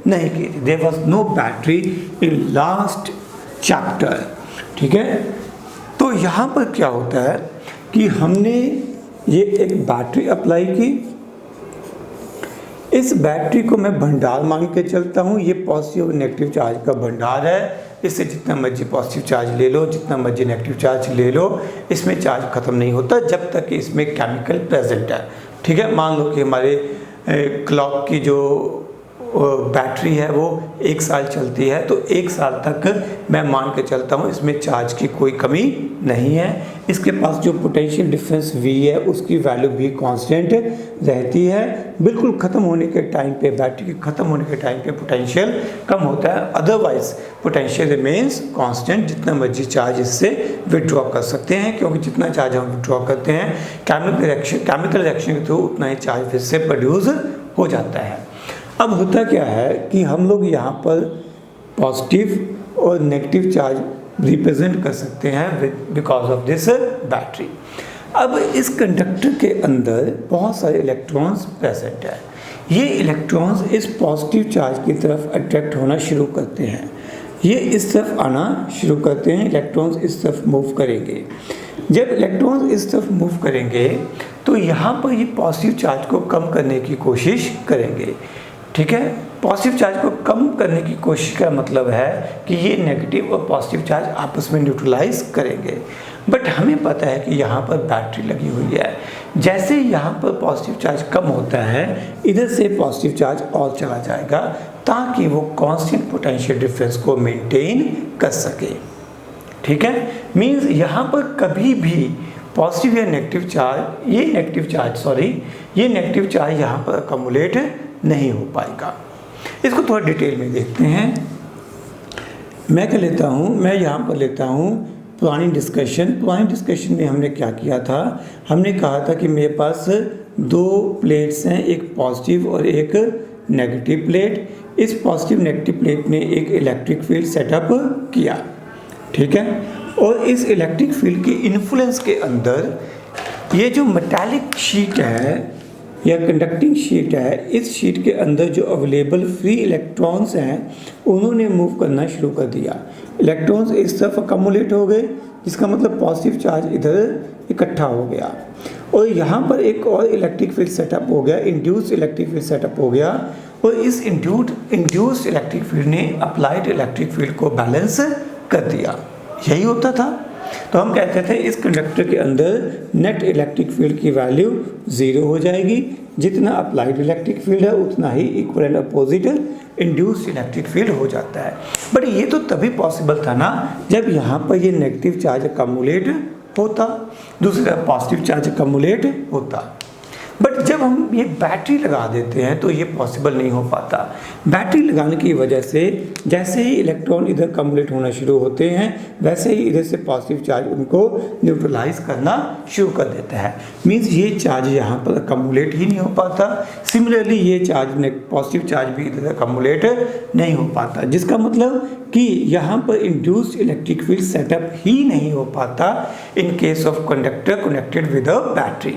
नहीं की थी, there was no battery in last chapter, ठीक है। तो यहाँ पर क्या होता है कि हमने ये एक बैटरी अप्लाई की, इस बैटरी को मैं भंडार मान के चलता हूँ, ये पॉजिटिव और नेगेटिव चार्ज का भंडार है, इससे जितना मर्जी पॉजिटिव चार्ज ले लो, जितना मर्जी नेगेटिव चार्ज ले लो, इसमें चार्ज ख़त्म नहीं होता जब तक कि इसमें केमिकल प्रेजेंट है, ठीक है। मान लो कि हमारे क्लॉक की जो बैटरी है वो 1 साल चलती है, तो 1 साल तक मैं मान के चलता हूँ इसमें चार्ज की कोई कमी नहीं है। इसके पास जो पोटेंशियल डिफरेंस V है उसकी वैल्यू भी कांस्टेंट रहती है, बिल्कुल ख़त्म होने के टाइम पे, बैटरी के ख़त्म होने के टाइम पे पोटेंशियल कम होता है, अदरवाइज पोटेंशियल रिमेन्स कांस्टेंट, जितना मर्जी चार्ज इससे विड्रॉ कर सकते हैं, क्योंकि जितना चार्ज हम विड्रॉ करते हैं केमिकल रिएक्शन के थ्रू उतना ही चार्ज फिर से प्रोड्यूस हो जाता है। अब होता क्या है कि हम लोग यहाँ पर पॉजिटिव और नेगेटिव चार्ज रिप्रेजेंट कर सकते हैं बिकॉज ऑफ दिस बैटरी। अब इस कंडक्टर के अंदर बहुत सारे इलेक्ट्रॉन्स प्रेजेंट है, ये इलेक्ट्रॉन्स इस पॉजिटिव चार्ज की तरफ अट्रैक्ट होना शुरू करते हैं, ये इस तरफ आना शुरू करते हैं, इलेक्ट्रॉन्स इस तरफ मूव करेंगे। जब इलेक्ट्रॉन्स इस तरफ मूव करेंगे तो यहाँ पर ये पॉजिटिव चार्ज को कम करने की कोशिश करेंगे, ठीक है। पॉजिटिव चार्ज को कम करने की कोशिश का मतलब है कि ये नेगेटिव और पॉजिटिव चार्ज आपस में न्यूट्रलाइज करेंगे। बट हमें पता है कि यहाँ पर बैटरी लगी हुई है, जैसे यहाँ पर पॉजिटिव चार्ज कम होता है इधर से पॉजिटिव चार्ज और चला जाएगा ताकि वो कांस्टेंट पोटेंशियल डिफरेंस को मेंटेन कर सके, ठीक है। मींस यहाँ पर कभी भी पॉजिटिव या नेगेटिव चार्ज, ये नेगेटिव चार्ज यहाँ पर अकोमुलेट नहीं हो पाएगा। इसको थोड़ा डिटेल में देखते हैं। मैं क्या लेता हूँ, मैं यहाँ पर लेता हूँ पुरानी डिस्कशन में हमने क्या किया था, हमने कहा था कि मेरे पास 2 प्लेट्स हैं, एक पॉजिटिव और एक नेगेटिव प्लेट। इस पॉजिटिव नेगेटिव प्लेट ने एक इलेक्ट्रिक फील्ड सेटअप किया, ठीक है। और इस इलेक्ट्रिक फील्ड के इन्फ्लुएंस के अंदर ये जो मेटालिक शीट है यह कंडक्टिंग शीट है, इस शीट के अंदर जो अवेलेबल फ्री इलेक्ट्रॉन्स हैं उन्होंने मूव करना शुरू कर दिया। इलेक्ट्रॉन्स इस तरफ अकमुलेट हो गए, जिसका मतलब पॉजिटिव चार्ज इधर इकट्ठा हो गया, और यहाँ पर एक और इलेक्ट्रिक फील्ड सेटअप हो गया, इंड्यूस्ड इलेक्ट्रिक फील्ड सेटअप हो गया, और इस इंड्यूस्ड इलेक्ट्रिक फील्ड ने अप्लाइड इलेक्ट्रिक फील्ड को बैलेंस कर दिया। यही होता था। तो हम कहते थे इस कंडक्टर के अंदर नेट इलेक्ट्रिक फील्ड की वैल्यू 0 हो जाएगी, जितना अप्लाइड इलेक्ट्रिक फील्ड है उतना ही equal and opposite induced electric field हो जाता है। बट ये तो तभी पॉसिबल था ना जब यहाँ पर ये नेगेटिव चार्ज अकमुलेट होता, दूसरी तरफ पॉजिटिव चार्ज अकमुलेट होता। बट जब हम ये बैटरी लगा देते हैं तो ये पॉसिबल नहीं हो पाता। बैटरी लगाने की वजह से जैसे ही इलेक्ट्रॉन इधर कम्युलेट होना शुरू होते हैं वैसे ही इधर से पॉजिटिव चार्ज उनको न्यूट्रलाइज करना शुरू कर देता है। मीन्स ये चार्ज यहाँ पर कम्युलेट ही नहीं हो पाता। सिमिलरली ये चार्ज पॉजिटिव चार्ज भी इधर कम्युलेट नहीं हो पाता, जिसका मतलब कि यहाँ पर इंड्यूस्ड इलेक्ट्रिक फील्ड सेटअप ही नहीं हो पाता in case of conductor connected with a battery,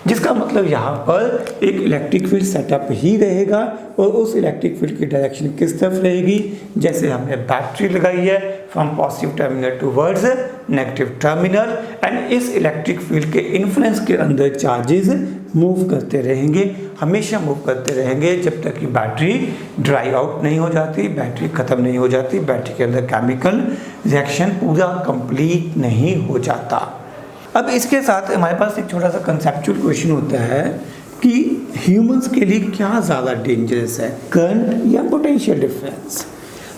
जिसका मतलब यहाँ पर एक इलेक्ट्रिक फील्ड सेटअप ही रहेगा, और उस इलेक्ट्रिक फील्ड की डायरेक्शन किस तरफ रहेगी, जैसे हमने बैटरी लगाई है from positive terminal towards negative terminal, and इस इलेक्ट्रिक फील्ड के इन्फ्लुएंस के अंदर चार्जेस मूव करते रहेंगे, हमेशा मूव करते रहेंगे जब तक कि बैटरी ड्राई आउट नहीं हो जाती, बैटरी ख़त्म नहीं हो जाती, बैटरी के अंदर केमिकल रिएक्शन पूरा कंप्लीट नहीं हो जाता। अब इसके साथ हमारे पास एक छोटा सा कंसेप्चुअल क्वेश्चन होता है कि ह्यूमंस के लिए क्या ज़्यादा डेंजरस है, करंट या पोटेंशियल डिफरेंस।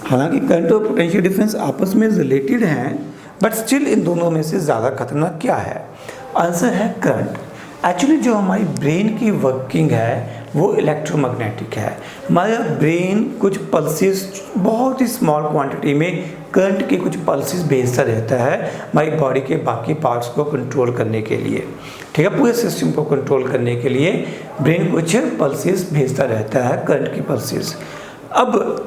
हालांकि करंट और पोटेंशियल डिफरेंस आपस में रिलेटेड हैं, बट स्टिल इन दोनों में से ज़्यादा खतरनाक क्या है? आंसर है करंट। एक्चुअली जो हमारी ब्रेन की वर्किंग है वो इलेक्ट्रोमैग्नेटिक है। हमारा ब्रेन कुछ पल्सेस बहुत ही स्मॉल क्वांटिटी में करंट के कुछ पल्सेस भेजता रहता है हमारी बॉडी के बाकी पार्ट्स को कंट्रोल करने के लिए, ठीक है, पूरे सिस्टम को कंट्रोल करने के लिए ब्रेन कुछ पल्सेस भेजता रहता है, करंट की पल्सेस। अब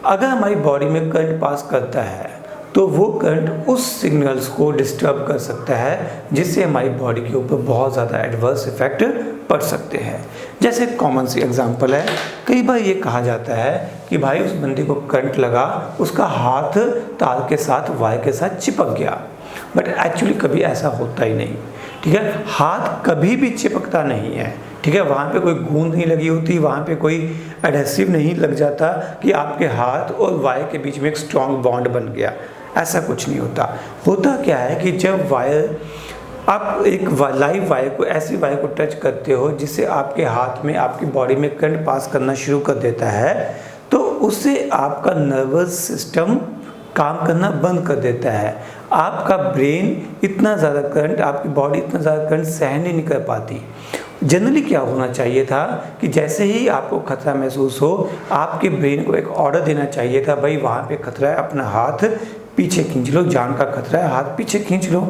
अगर हमारी बॉडी में करंट पास करता है तो वो करंट उस सिग्नल्स को डिस्टर्ब कर सकता है, जिससे हमारी बॉडी के ऊपर बहुत ज़्यादा एडवर्स इफेक्ट पड़ सकते हैं। जैसे कॉमन सी एग्जांपल है, कई बार ये कहा जाता है कि भाई उस बंदे को करंट लगा, उसका हाथ तार के साथ वायर के साथ चिपक गया, बट एक्चुअली कभी ऐसा होता ही नहीं, ठीक है। हाथ कभी भी चिपकता नहीं है, ठीक है, वहाँ पे कोई गूंद नहीं लगी होती, वहाँ पे कोई एडहेसिव नहीं लग जाता कि आपके हाथ और वायर के बीच में एक स्ट्रॉन्ग बॉन्ड बन गया, ऐसा कुछ नहीं होता। होता क्या है कि जब वायर आप एक लाइव वायर को, ऐसी वायर को टच करते हो जिससे आपके हाथ में, आपकी बॉडी में करंट पास करना शुरू कर देता है, तो उससे आपका नर्वस सिस्टम काम करना बंद कर देता है। आपका ब्रेन इतना ज़्यादा करंट, आपकी बॉडी इतना ज़्यादा करंट सहन नहीं कर पाती। जनरली क्या होना चाहिए था कि जैसे ही आपको खतरा महसूस हो, आपके ब्रेन को एक ऑर्डर देना चाहिए था, भाई वहाँ पे खतरा है, अपना हाथ पीछे खींच लो, जान का खतरा है, हाथ पीछे खींच लो।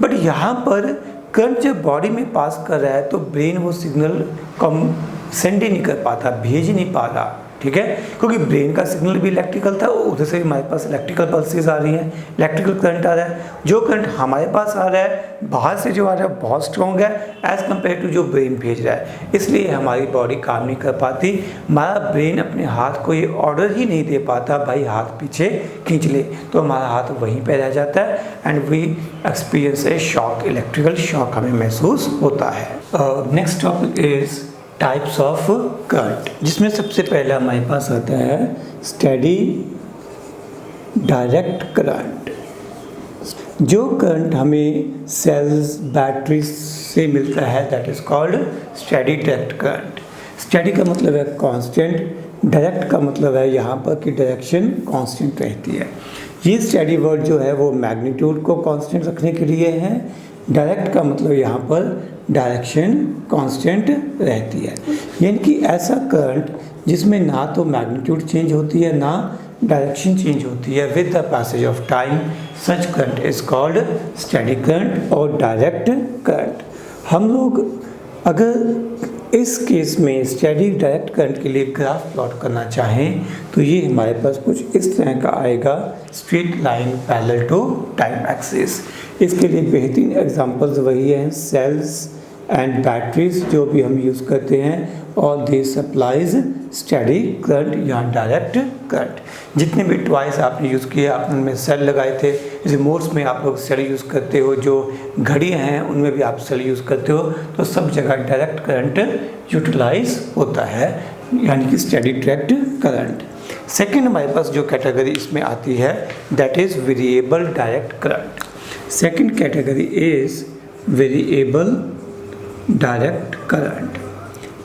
बट यहाँ पर करंट जब बॉडी में पास कर रहा है तो ब्रेन वो सिग्नल कम सेंड ही नहीं कर पाता, भेज ही नहीं पा रहा, ठीक है, क्योंकि ब्रेन का सिग्नल भी इलेक्ट्रिकल था, उधर से हमारे पास इलेक्ट्रिकल पल्सेस आ रही हैं, इलेक्ट्रिकल करंट आ रहा है। जो करंट हमारे पास आ रहा है, बाहर से जो आ रहा है बहुत स्ट्रॉन्ग है एज़ कम्पेयर टू जो ब्रेन भेज रहा है, इसलिए हमारी बॉडी काम नहीं कर पाती। हमारा ब्रेन अपने हाथ को ये ऑर्डर ही नहीं दे पाता, भाई हाथ पीछे खींच ले, तो हमारा हाथ वहीं पर रह जाता है and we experience a shock, electrical shock हमें महसूस होता है। Next topic is types of current, जिसमें सबसे पहला हमारे पास आता है स्टेडी डायरेक्ट करंट। जो करंट हमें सेल्स, बैटरी से मिलता है that is called steady direct current. Steady का मतलब है कांस्टेंट, डायरेक्ट का मतलब है यहाँ पर कि डायरेक्शन कांस्टेंट रहती है। ये स्टेडी वर्ड जो है वो मैग्नीट्यूड को कांस्टेंट रखने के लिए है, डायरेक्ट का मतलब यहाँ पर डायरेक्शन कांस्टेंट रहती है, यानी कि ऐसा करंट जिसमें ना तो मैग्नीट्यूड चेंज होती है ना डायरेक्शन चेंज होती है with the passage of time, such current is called steady current और डायरेक्ट करंट। हम लोग अगर इस केस में स्टेडी डायरेक्ट करंट के लिए ग्राफ प्लॉट करना चाहें तो ये हमारे पास कुछ इस तरह का आएगा, straight line parallel to time axis. इसके लिए बेहतरीन एग्जांपल्स वही हैं सेल्स, एंड बैटरीज जो भी हम यूज़ करते हैं, और दे सप्लाइज स्टडी करंट या डायरेक्ट करंट। जितने भी टॉयस आपने यूज़ किए, आपने उनमें सेल लगाए थे, रिमोट्स में आप लोग सेल यूज़ करते हो, जो घड़ियाँ हैं उनमें भी आप सेल यूज़ करते हो, तो सब जगह डायरेक्ट करंट यूटिलाइज होता है, यानी कि स्टडी डायरेक्ट करंट। सेकेंड हमारे पास जो कैटेगरी इसमें आती है that is variable direct current. Second category is variable direct current.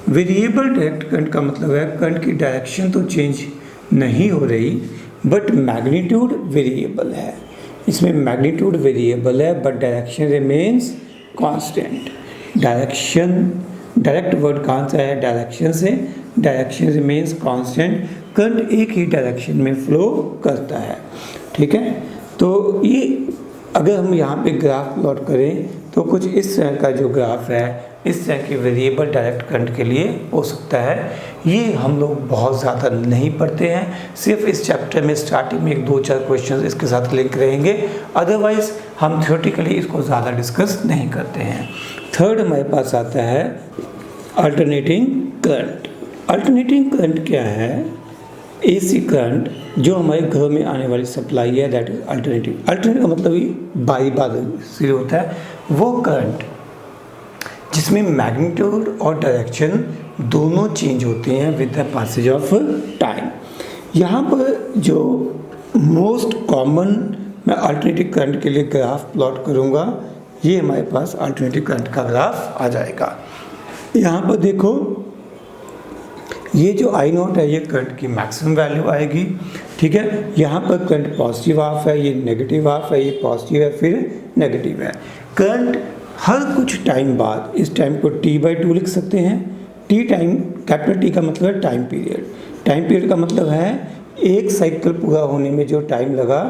Variable direct current का मतलब है करंट की डायरेक्शन तो चेंज नहीं हो रही बट मैग्नीट्यूड वेरिएबल है। इसमें मैग्नीट्यूड वेरिएबल है but direction remains constant. Direction, direct word कहाँ से है? डायरेक्शन से। डायरेक्शन रिमेन्स कांस्टेंट, करंट एक ही डायरेक्शन में फ्लो करता है। ठीक है, तो ये अगर हम यहाँ पे ग्राफ प्लॉट करें तो कुछ इस तरह का जो ग्राफ है, इस तरह के वेरिएबल डायरेक्ट करंट के लिए हो सकता है। ये हम लोग बहुत ज़्यादा नहीं पढ़ते हैं, सिर्फ इस चैप्टर में स्टार्टिंग में 1-2-4 क्वेश्चन इसके साथ लिंक रहेंगे, अदरवाइज हम थ्योरेटिकली इसको ज़्यादा डिस्कस नहीं करते हैं। थर्ड हमारे पास आता है अल्टरनेटिंग करंट। अल्टरनेटिंग करंट क्या है? एसी करंट जो हमारे घर में आने वाली सप्लाई है दैट इज अल्टरनेटिव। अल्टरनेटिव का मतलब ही बाई से होता है वो करंट जिसमें मैग्नीट्यूड और डायरेक्शन दोनों चेंज होते हैं with the passage of time. यहाँ पर जो मोस्ट कॉमन मैं अल्टरनेटिव करंट के लिए ग्राफ प्लॉट करूँगा, ये हमारे पास अल्टरनेटिव करंट का ग्राफ आ जाएगा। यहाँ पर देखो, ये जो आई नॉट है ये करंट की मैक्सिमम वैल्यू आएगी। ठीक है, यहाँ पर करंट पॉजिटिव हाफ है, ये नेगेटिव हाफ है, ये पॉजिटिव है फिर नेगेटिव है। करंट हर कुछ टाइम बाद, इस टाइम को T/2 लिख सकते हैं। टी टाइम, कैपिटल टी का मतलब है टाइम पीरियड। टाइम पीरियड का मतलब है एक साइकिल पूरा होने में जो टाइम लगा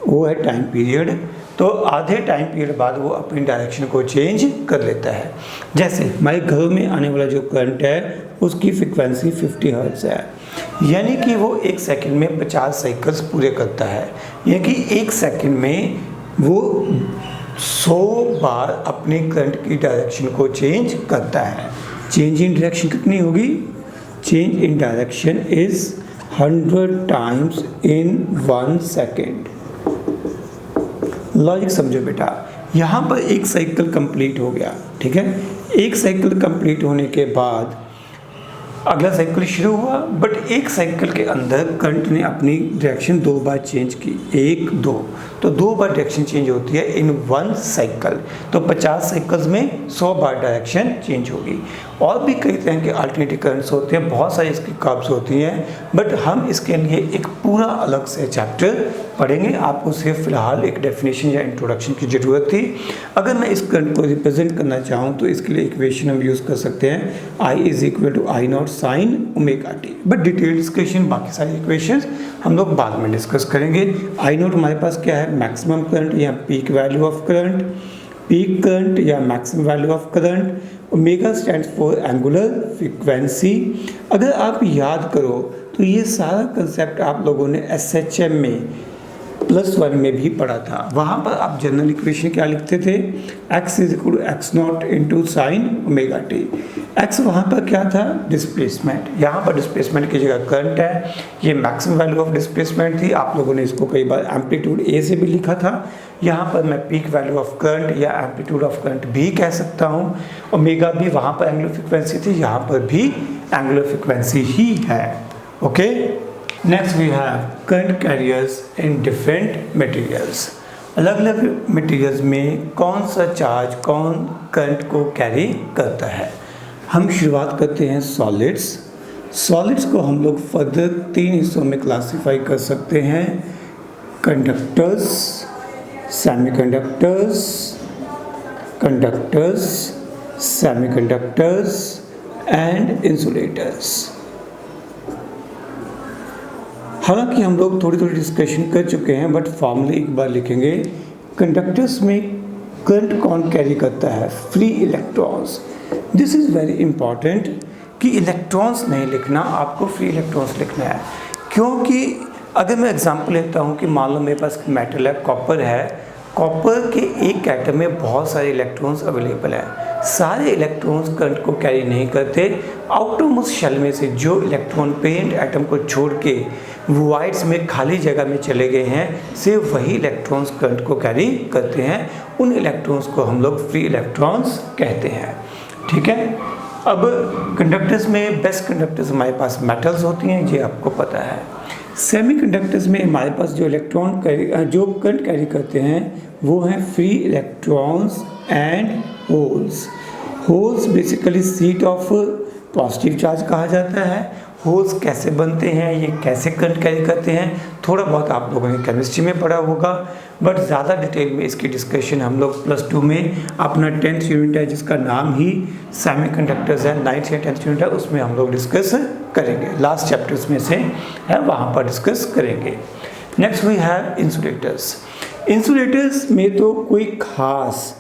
वो है टाइम पीरियड। तो आधे टाइम पीरियड बाद वो अपनी डायरेक्शन को चेंज कर लेता है। जैसे हमारे घर में आने वाला जो करंट है उसकी फ्रिक्वेंसी 50 हर्ट्ज है, यानी कि वो एक सेकंड में 50 साइकिल्स पूरे करता है, यानी कि एक सेकंड में वो 100 बार अपने करंट की डायरेक्शन को चेंज करता है। चेंज इन डायरेक्शन कितनी होगी? Change in direction is 100 times in 1 second. Logic समझो बेटा, यहाँ पर एक साइकिल कंप्लीट हो गया। ठीक है, एक साइकिल कंप्लीट होने के बाद अगला साइकिल शुरू हुआ, बट एक साइकिल के अंदर करंट ने अपनी डायरेक्शन 2 बार चेंज की, 1, 2, तो 2 बार डायरेक्शन चेंज होती है इन 1 साइकिल। तो 50 साइकिल्स में 100 बार डायरेक्शन चेंज होगी। और भी कई तरह के अल्टरनेटिव करंट्स होते हैं, बहुत सारी इसकी कर्व्स होती हैं, बट हम इसके लिए एक पूरा अलग से चैप्टर पढ़ेंगे। आपको सिर्फ फिलहाल एक डेफिनेशन या इंट्रोडक्शन की ज़रूरत थी। अगर मैं इस करंट को रिप्रेजेंट करना चाहूँ तो इसके लिए इक्वेशन हम यूज़ कर सकते हैं, I = I0 sin ωt। But detail discussion बाकी सारी इक्वेशंस हम लोग बाद में डिस्कस करेंगे। I0 हमारे पास क्या है? मैक्सिमम करंट या peak value of current, peak current या maximum value of current. Omega stands for angular frequency. अगर आप याद करो तो ये सारा कंसेप्ट आप लोगों ने SHM में +1 में भी पढ़ा था। वहाँ पर आप जनरल इक्वेशन क्या लिखते थे? x = x0 × sin ωt। x वहाँ पर क्या था? डिस्प्लेसमेंट। यहाँ पर डिस्प्लेसमेंट की जगह करंट है, ये मैक्सिमम वैल्यू ऑफ डिस्प्लेसमेंट थी। आप लोगों ने इसको कई बार एम्पलीट्यूड A से भी लिखा था। यहाँ पर मैं पीक वैल्यू ऑफ करंट या एम्पलीट्यूड ऑफ करंट भी कह सकता हूँ। ओमेगा भी वहाँ पर एंगुलर फ्रिक्वेंसी थी, यहाँ पर भी एंगुलर फ्रिक्वेंसी ही है। Okay, next we have current carriers in different materials. अलग अलग मटेरियल्स में कौन सा चार्ज कौन करंट को कैरी करता है। हम शुरुआत करते हैं सॉलिड्स। सॉलिड्स को हम लोग फर्दर 3 हिस्सों में क्लासीफाई कर सकते हैं, conductors, semiconductors, conductors, semiconductors and insulators. हालांकि हम लोग थोड़ी थोड़ी डिस्कशन कर चुके हैं बट फॉर्मूले एक बार लिखेंगे। कंडक्टर्स में करंट कौन कैरी करता है? Free electrons. This is very important कि इलेक्ट्रॉन्स नहीं लिखना, आपको फ्री इलेक्ट्रॉन्स लिखना है। क्योंकि अगर मैं एग्जांपल लेता हूँ कि मान लो मेरे पास मेटल है, कॉपर है, कॉपर के एक एटम में बहुत सारे इलेक्ट्रॉन्स अवेलेबल हैं। सारे इलेक्ट्रॉन्स करंट को कैरी नहीं करते। आउटरमोस्ट शेल में से जो इलेक्ट्रॉन पेरेंट एटम को छोड़ के वॉइड्स में खाली जगह में चले गए हैं, सिर्फ वही इलेक्ट्रॉन्स करंट को कैरी करते हैं। उन इलेक्ट्रॉन्स को हम लोग फ्री इलेक्ट्रॉन्स कहते हैं। ठीक है। अब कंडक्टर्स में बेस्ट कंडक्टर्स हमारे पास मेटल्स होती हैं, ये आपको पता है। सेमीकंडक्टर्स में हमारे पास जो जो करंट कैरी करते हैं वो हैं free electrons and holes. Holes basically seat of positive charge कहा जाता है। होल्स कैसे बनते हैं, ये कैसे करंट कैरी करते हैं, थोड़ा बहुत आप लोगों ने केमिस्ट्री में पढ़ा होगा, बट ज़्यादा डिटेल में इसकी डिस्कशन हम लोग +2 में अपना 10th यूनिट है जिसका नाम ही सेमीकंडक्टर्स है, 9th या 10th यूनिट है, उसमें हम लोग डिस्कस करेंगे। लास्ट चैप्टर्स में से है, वहाँ पर डिस्कस करेंगे। Next we have insulators. Insulators में तो कोई खास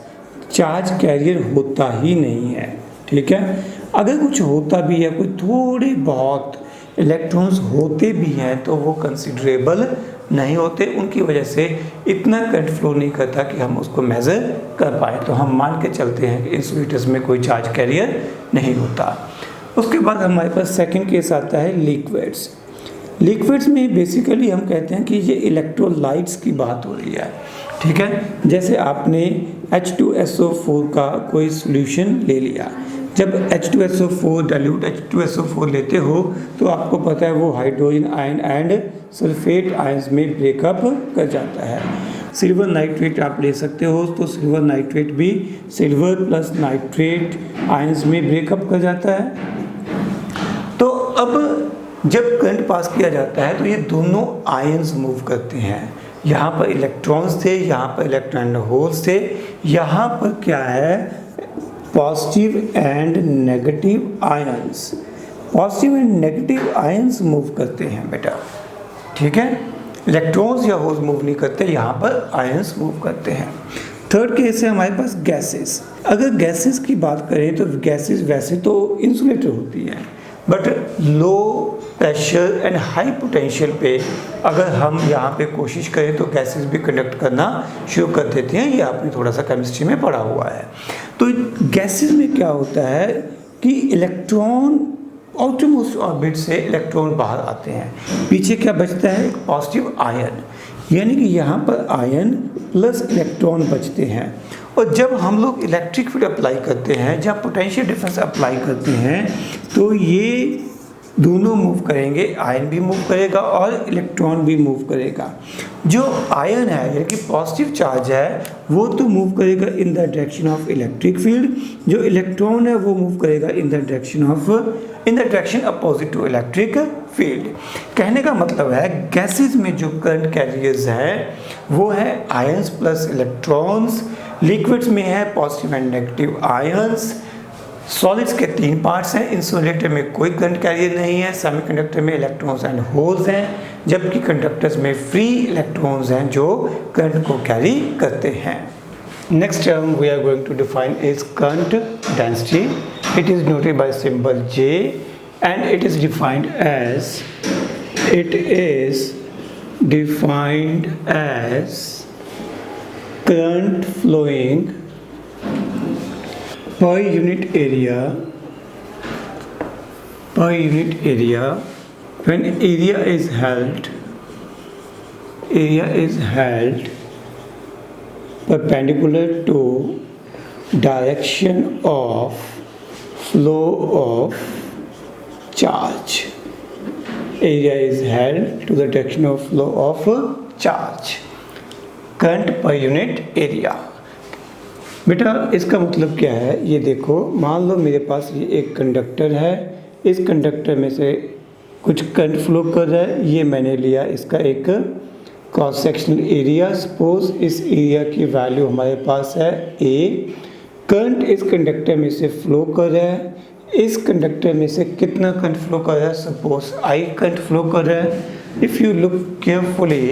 चार्ज कैरियर होता ही नहीं है। ठीक है। अगर कुछ होता भी है, कोई थोड़े बहुत इलेक्ट्रॉन्स होते भी हैं, तो वो कंसिडरेबल नहीं होते। उनकी वजह से इतना करंट फ्लो नहीं करता कि हम उसको मेज़र कर पाए। तो हम मान के चलते हैं कि इंसुलेटर्स में कोई चार्ज कैरियर नहीं होता। उसके बाद हमारे पास सेकंड केस आता है लिक्विड्स। लिक्विड्स में बेसिकली हम कहते हैं कि ये इलेक्ट्रोलाइट्स की बात हो रही है। ठीक है। जैसे आपने H2SO4 का कोई सॉल्यूशन ले लिया। जब H2SO4 डाइल्यूट H2SO4 लेते हो तो आपको पता है वो hydrogen ion and sulphate ions में ब्रेकअप कर जाता है। सिल्वर नाइट्रेट आप ले सकते हो, तो सिल्वर नाइट्रेट भी सिल्वर प्लस नाइट्रेट आयंस में ब्रेकअप कर जाता है। तो अब जब करंट पास किया जाता है तो ये दोनों आयंस मूव करते हैं। यहाँ पर इलेक्ट्रॉन्स थे, यहाँ पर इलेक्ट्रॉन होल्स थे, यहाँ पर क्या है, positive and negative ions. Positive and negative ions move करते हैं बेटा। ठीक है। इलेक्ट्रॉन्स या होल्स मूव नहीं करते, यहाँ पर आयंस मूव करते हैं। थर्ड केस है हमारे पास गैसेस। अगर गैसेस की बात करें तो गैसेस वैसे तो इंसुलेटर होती हैं, but low pressure and high potential पे अगर हम यहाँ पे कोशिश करें तो गैसेस भी कंडक्ट करना शुरू कर देती हैं। ये आपने थोड़ा सा केमिस्ट्री में पढ़ा हुआ है। तो गैसेस में क्या होता है कि इलेक्ट्रॉन आउटरमोस्ट ऑर्बिट से इलेक्ट्रॉन बाहर आते हैं, पीछे क्या बचता है, एक पॉजिटिव आयन, यानी कि यहाँ पर आयन प्लस इलेक्ट्रॉन बचते हैं। और जब हम लोग इलेक्ट्रिक फील्ड अप्लाई करते हैं, जब पोटेंशियल डिफरेंस अप्लाई करते हैं, तो ये दोनों मूव करेंगे, आयन भी मूव करेगा और इलेक्ट्रॉन भी मूव करेगा। जो आयन है यानी कि पॉजिटिव चार्ज है वो तो मूव करेगा in the direction of electric field, जो इलेक्ट्रॉन है वो मूव करेगा in the direction opposite to electric field. कहने का मतलब है गैसेस में जो करंट कैरियर्स है वो है आयंस प्लस इलेक्ट्रॉन्स, लिक्विड्स में है positive and negative ions, solids के 3 पार्ट्स हैं, इंसुलेटर में कोई करंट कैरियर नहीं है, सेमीकंडक्टर में इलेक्ट्रॉन्स एंड होल्स हैं, जबकि कंडक्टर्स में फ्री इलेक्ट्रॉन्स हैं जो करंट को कैरी करते हैं। Next term we are going to define is current density. It is noted by symbol J and it is defined as current flowing per unit area when area is held perpendicular to direction of flow of charge. Area is held to the direction of flow of charge. Current per unit area. बेटा इसका मतलब क्या है, ये देखो, मान लो मेरे पास ये एक कंडक्टर है, इस कंडक्टर में से कुछ करंट फ्लो कर रहा है, ये मैंने लिया इसका एक क्रॉस सेक्शनल एरिया। सपोज इस एरिया की वैल्यू हमारे पास है A। करंट इस कंडक्टर में से फ्लो कर रहा है, इस कंडक्टर में से कितना करंट फ्लो कर रहा है, सपोज I करंट फ्लो कर रहा है। इफ़ यू लुक केयरफुली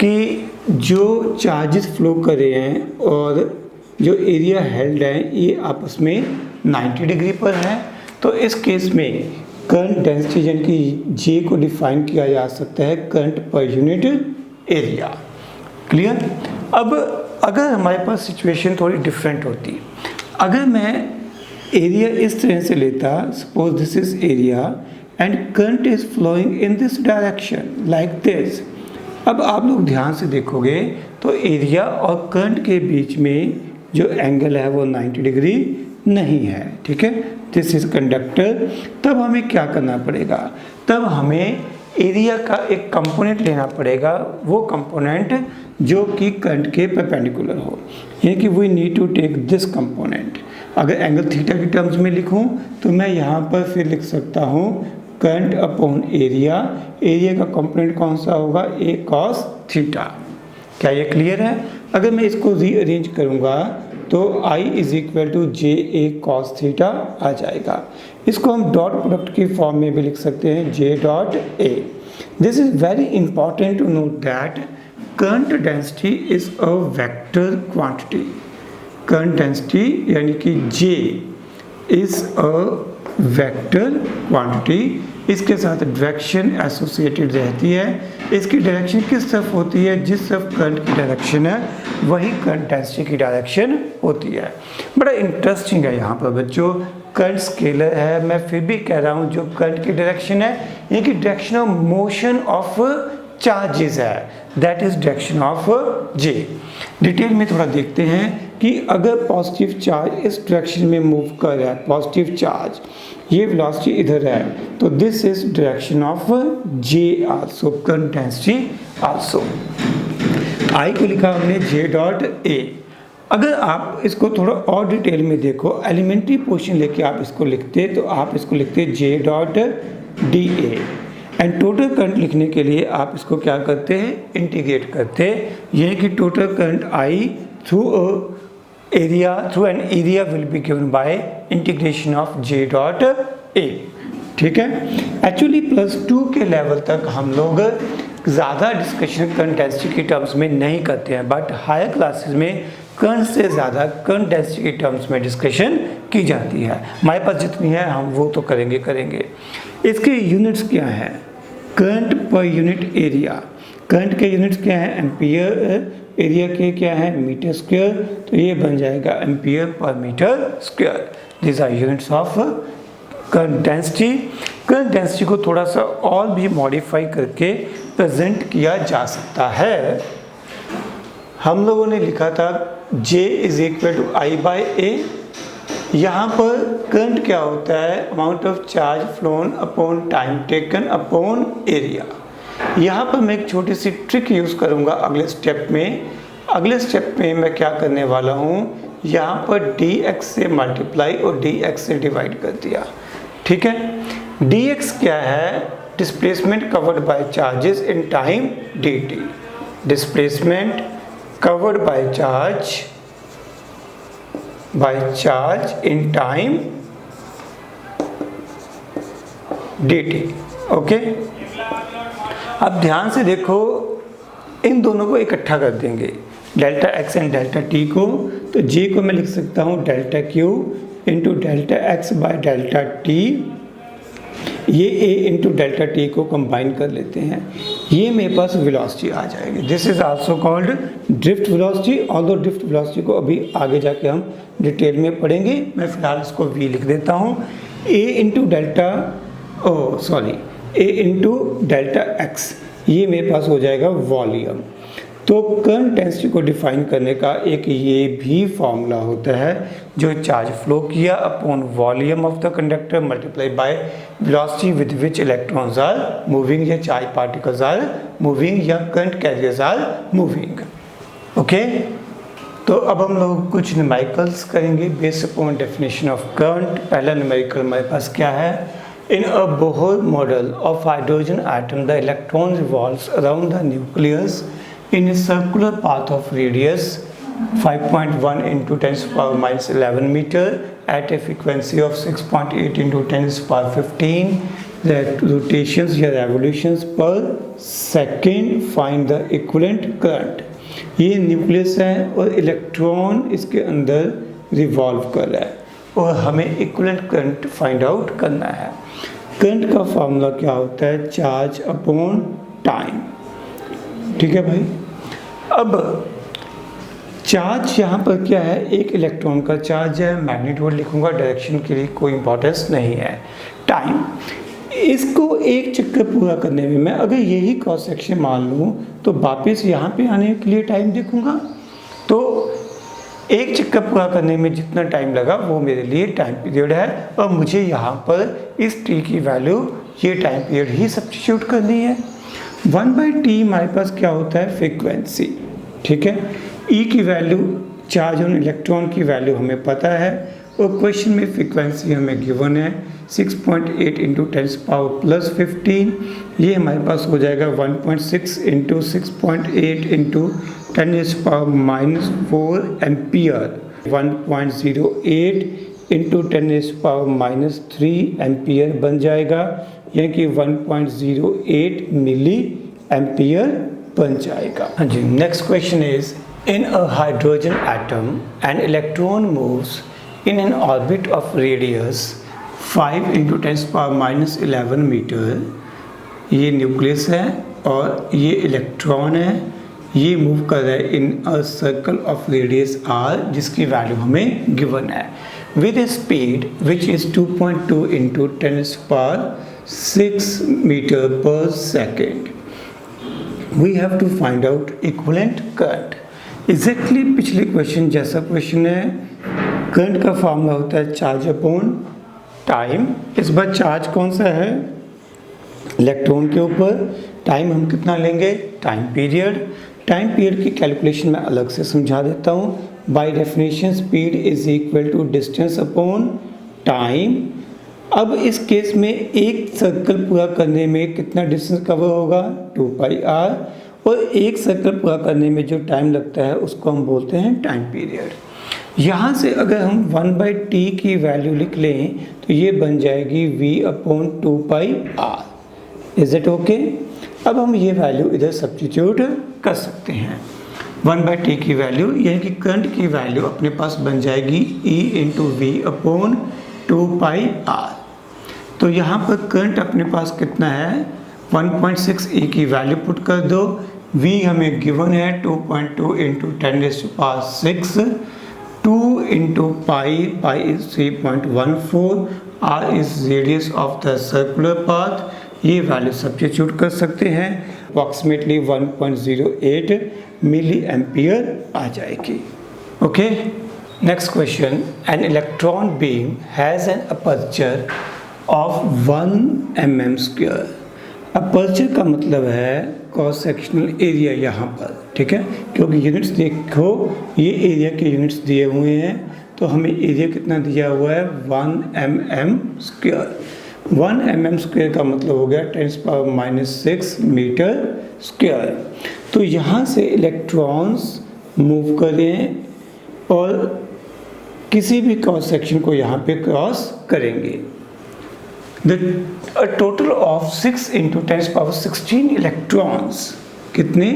कि जो चार्जेस फ्लो कर रहे हैं और जो एरिया हेल्ड है ये आपस में 90 डिग्री पर है, तो इस केस में करंट डेंसिटी यानी कि J को डिफाइन किया जा सकता है current per unit area. Clear. अब अगर हमारे पास सिचुएशन थोड़ी डिफरेंट होती, अगर मैं एरिया इस तरह से लेता, suppose this is area and current is flowing in this direction like this. अब आप लोग ध्यान से देखोगे तो एरिया और करंट के बीच में जो एंगल है वो 90 डिग्री नहीं है, ठीक है। This is conductor. तब हमें क्या करना पड़ेगा, तब हमें एरिया का एक कंपोनेंट लेना पड़ेगा, वो कंपोनेंट जो कि करंट के परपेंडिकुलर हो, यानी कि we need to take this component. अगर एंगल थीटा की टर्म्स में लिखूं तो मैं यहाँ पर फिर लिख सकता हूँ करंट अपॉन एरिया। एरिया का कंपोनेंट कौन सा होगा, ए कॉस थीटा। क्या ये क्लियर है? अगर मैं इसको रीअरेंज करूँगा तो I is equal to J A cos theta आ जाएगा। इसको हम डॉट प्रोडक्ट की फॉर्म में भी लिख सकते हैं, J dot A. This is very important to note that current density is a vector quantity. Current density यानी कि J is a vector quantity. इसके साथ डायरेक्शन एसोसिएटेड रहती है। इसकी डायरेक्शन किस तरफ होती है, जिस तरफ करंट की डायरेक्शन है वही करंट डेंसिटी की डायरेक्शन होती है। बड़ा इंटरेस्टिंग है यहाँ पर बच्चों, करंट स्केलर है, मैं फिर भी कह रहा हूँ जो करंट की डायरेक्शन है यानी कि direction of motion of charges है, that is direction of J. Detail में थोड़ा देखते हैं कि अगर पॉजिटिव चार्ज इस डायरेक्शन में मूव कर रहा है, पॉजिटिव चार्ज, ये वेलोसिटी इधर है, तो this is direction of J also, current density also. I को लिखा हमने जे डॉट ए। अगर आप इसको थोड़ा और डिटेल में देखो, एलिमेंट्री पोर्शन लेके आप इसको लिखते तो आप इसको लिखते J dot D A. And total current लिखने के लिए आप इसको क्या करते हैं, इंटीग्रेट करते हैं। यह कि total current I through an area will be given by integration of J dot ए, ठीक है। एक्चुअली +2 के लेवल तक हम लोग ज़्यादा डिस्कशन करंट डेंसिटी की टर्म्स में नहीं करते हैं, बट हायर क्लासेस में करंट से ज़्यादा करंट डेंसिटी की टर्म्स में डिस्कशन की जाती है। हमारे पास जितनी है हम वो तो करेंगे। इसके यूनिट्स क्या हैं, current per unit area, current के यूनिट्स क्या हैं, एम्पियर, एरिया के क्या है, मीटर स्क्वायर, तो ये बन जाएगा ampere per metre square. This are units of current density. Current density को थोड़ा सा और भी मॉडिफाई करके प्रेजेंट किया जा सकता है। हम लोगों ने लिखा था J is equal to I by A. यहाँ पर करंट क्या होता है, amount of charge flown upon time taken upon area. यहाँ पर मैं एक छोटी सी ट्रिक यूज़ करूँगा अगले स्टेप में। अगले स्टेप में मैं क्या करने वाला हूँ, यहाँ पर dx से मल्टीप्लाई और dx से डिवाइड कर दिया, ठीक है। dx क्या है, displacement covered by charges in time dt। Displacement covered by charge in time dt, okay. अब ध्यान से देखो, इन दोनों को इकट्ठा कर देंगे, delta x and delta t को। तो j को मैं लिख सकता हूँ delta q into delta x by delta t। ये a इंटू डेल्टा t को कंबाइन कर लेते हैं, ये मेरे पास वेलोसिटी आ जाएगी। This is also called drift velocity. Although drift velocity को अभी आगे जाके हम डिटेल में पढ़ेंगे, मैं फिलहाल इसको v लिख देता हूँ। a इंटू डेल्टा x, ये मेरे पास हो जाएगा वॉल्यूम। तो करंट डेंसिटी को डिफाइन करने का एक ये भी फॉर्मूला होता है, जो चार्ज फ्लो किया upon volume of the conductor multiply by velocity with which electrons are moving, या चार्ज पार्टिकल्स आर मूविंग, या current carriers are moving, okay. तो अब हम लोग कुछ न्यूमेरिकल्स करेंगे based upon definition of current. पहला न्यूमेरिकल हमारे पास क्या है, in a Bohr model of hydrogen atom, the electron revolves around the nucleus in a circular path of radius 5.1 into 10⁻11 meter at a frequency of 6.8 into 10⁻15 rotations या revolutions per second. Find the equivalent current. ये nucleus है और electron इसके अंदर revolve कर रहा है और हमें इक्विवेलेंट करंट फाइंड आउट करना है। करंट का फार्मूला क्या होता है, चार्ज अपॉन टाइम, ठीक है भाई। अब चार्ज यहाँ पर क्या है, एक इलेक्ट्रॉन का चार्ज है, मैग्नीट्यूड लिखूंगा, डायरेक्शन के लिए कोई इंपॉर्टेंस नहीं है। टाइम, इसको एक चक्कर पूरा करने में मैं अगर यही क्रॉस सेक्शन मान लूँ तो वापस यहाँ पे आने के लिए टाइम देखूंगा, तो एक चक्कर पूरा करने में जितना टाइम लगा वो मेरे लिए टाइम पीरियड है, और मुझे यहाँ पर इस t की वैल्यू ये टाइम पीरियड ही सब्स्टिट्यूट करनी है। 1/t हमारे पास क्या होता है, फ्रीक्वेंसी, ठीक है। e की वैल्यू, चार्ज ऑन इलेक्ट्रॉन की वैल्यू हमें पता है, और क्वेश्चन में फ्रीक्वेंसी हमें गिवन है 6.8 इंटू 10⁻+15, ये हमारे पास हो जाएगा 1.6 into 6.8 into 10⁻⁻4 ampere, 1.08 into 10⁻⁻3 ampere बन जाएगा, यानी कि 1.08 मिली एम्पियर बन जाएगा। हाँ जी, next question is, in a hydrogen atom an electron moves in an orbit of radius 5 into 10⁻11 meter, ये न्यूक्लियस है और ये इलेक्ट्रॉन है, ये मूव कर रहा है in a circle of radius r, जिसकी वैल्यू हमें गिवन है, with a speed which is 2.2 into 10⁻6 meter per second. We have to find out equivalent current. Exactly पिछले क्वेश्चन जैसा क्वेश्चन है। करंट का फॉर्मूला होता है चार्ज अपॉन टाइम। इस बार चार्ज कौन सा है, इलेक्ट्रॉन के ऊपर, टाइम हम कितना लेंगे, टाइम पीरियड। टाइम पीरियड की कैलकुलेशन मैं अलग से समझा देता हूँ। By definition speed is equal to distance upon time. अब इस केस में एक सर्कल पूरा करने में कितना डिस्टेंस कवर होगा, 2πr, और एक सर्कल पूरा करने में जो टाइम लगता है उसको हम बोलते हैं टाइम पीरियड। यहाँ से अगर हम 1/t की वैल्यू लिख लें तो ये बन जाएगी v/2πr। Is it okay? अब हम ये वैल्यू इधर सब्स्टिट्यूट कर सकते हैं। 1/t की वैल्यू यानी कि करंट की वैल्यू अपने पास बन जाएगी E/v/2πr। तो यहाँ पर करंट अपने पास कितना है, 1.6 E की वैल्यू पुट कर दो। v हमें गिवन है 2.2 into 10⁻6, 2 into pi is 3.14, r is radius of the circular path। ये वैल्यू सब्स्टिट्यूट कर सकते हैं, अप्रॉक्सीमेटली 1.08 मिली एम्पियर आ जाएगी। Okay, next question, an electron beam has an aperture of 1 mm²। Aperture का मतलब है क्रॉस सेक्शनल एरिया यहाँ पर, ठीक है, क्योंकि यूनिट्स देखो ये एरिया के यूनिट्स दिए हुए हैं, तो हमें एरिया कितना दिया हुआ है, 1 mm²। 1 mm² का मतलब हो गया 10⁻⁻6 मीटर²। तो यहाँ से इलेक्ट्रॉन्स मूव करें और किसी भी क्रॉस सेक्शन को यहाँ पे क्रॉस करेंगे। A total of 6 into 10⁻16 electrons, कितने,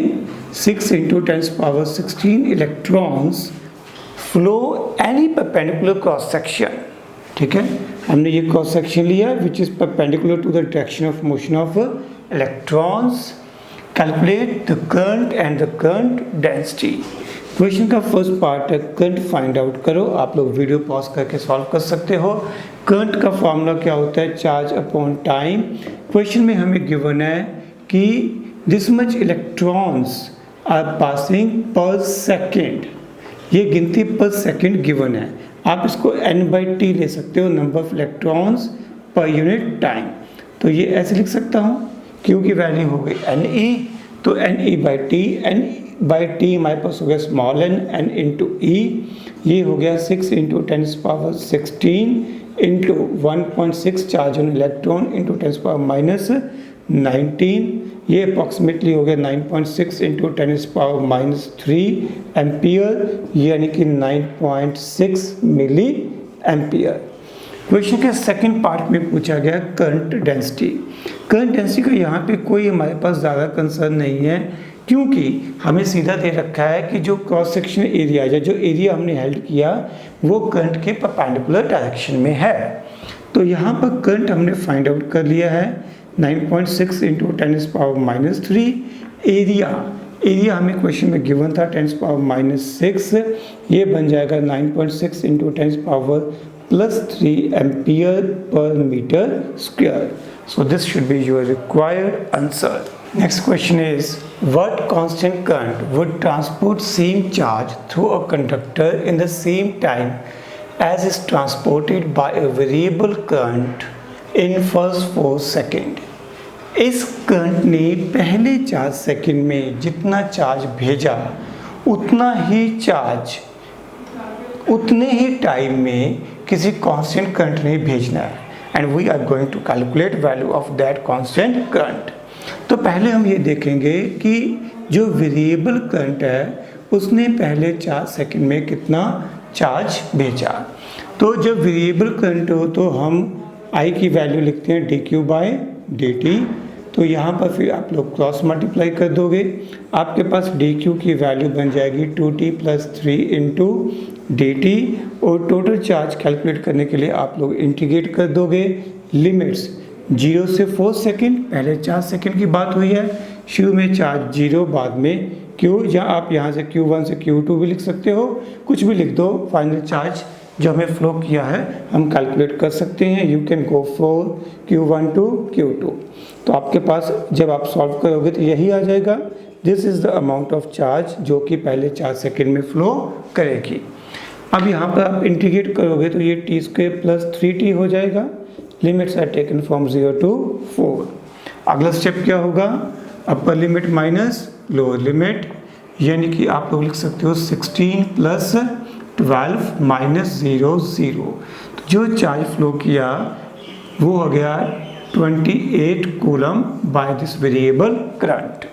6 into 10⁻16 electrons flow any perpendicular cross section। ठीक है, हमने ये क्रॉस सेक्शन लिया which is perpendicular to the direction of motion of electrons। Calculate the current and the current density। Question का first part है current find out करो। आप लोग वीडियो पॉज करके सॉल्व कर सकते हो। करंट का फॉर्मूला क्या होता है, चार्ज अपॉन टाइम। क्वेश्चन में हमें गिवन है कि this much electrons are passing per second, ये गिनती पर सेकेंड गिवन है। आप इसको n/t ले सकते हो, number of electrons per unit time. तो ये ऐसे लिख सकता हूँ, क्यू की वैल्यू हो गई ne, तो ne/t, n/t हमारे पास हो गया स्मॉल n इंटू e, ये हो गया 6 into 10⁻16 into 1.6 charge on electron into 10⁻⁻19, ये अप्रॉक्सीमेटली हो गया 9.6 इंटू 10⁻³ एम्पियर, यानी कि 9.6 मिली एम्पियर। क्वेश्चन के सेकंड पार्ट में पूछा गया करंट डेंसिटी। करंट डेंसिटी का यहाँ पे कोई हमारे पास ज़्यादा कंसर्न नहीं है, क्योंकि हमें सीधा दे रखा है कि जो क्रॉस सेक्शन एरिया या जो एरिया हमने हेल्ड किया वो करंट के परपेंडिकुलर डायरेक्शन में है। तो यहाँ पर करंट हमने फाइंड आउट कर लिया है 9.6 इंटू 10⁻³ एरिया एरिया हमें क्वेश्चन में गिवन था 10⁻⁻6, ये बन जाएगा 9.6 into 10⁻+3 ampere per metre square. So this should be your required answer. Next question is, what constant current would transport same charge through a conductor in the same time as is transported by a variable current in first 4 seconds? इस current ने पहले 4 second में जितना charge भेजा उतना ही charge उतने ही time में किसी कांस्टेंट करंट ने भेजना है, and we are going to calculate value of that constant current. तो पहले हम ये देखेंगे कि जो वेरिएबल करंट है उसने पहले 4 सेकंड में कितना चार्ज भेजा. तो जब वेरिएबल करंट हो तो हम आई की वैल्यू लिखते हैं dq/dt. तो यहाँ पर फिर आप लोग क्रॉस मल्टीप्लाई कर दोगे, आपके पास dq की वैल्यू बन जाएगी 2t + 3 इंटू dt, और टोटल चार्ज कैलकुलेट करने के लिए आप लोग इंटीग्रेट कर दोगे. लिमिट्स 0 से 4 सेकंड, पहले 4 सेकंड की बात हुई है, शुरू में चार्ज 0, बाद में q, या आप यहाँ से q1 से q2 भी लिख सकते हो, कुछ भी लिख दो. फाइनल चार्ज जो हमें फ्लो किया है हम कैलकुलेट कर सकते हैं. You can go for q1 to q2. तो आपके पास जब आप सॉल्व करोगे तो यही आ जाएगा. This is the amount of charge जो कि पहले 4 सेकंड में फ्लो करेगी. अब यहाँ पर आप इंटीग्रेट करोगे तो ये t² + 3t हो जाएगा. Limits are taken from 0 to 4. अगला स्टेप क्या होगा? Upper limit minus lower limit, यानी कि आप लोग लिख सकते हो 16 + 12 - 0 0. तो जो चार्ज फ्लो किया वो हो गया 28 coulomb by this variable current.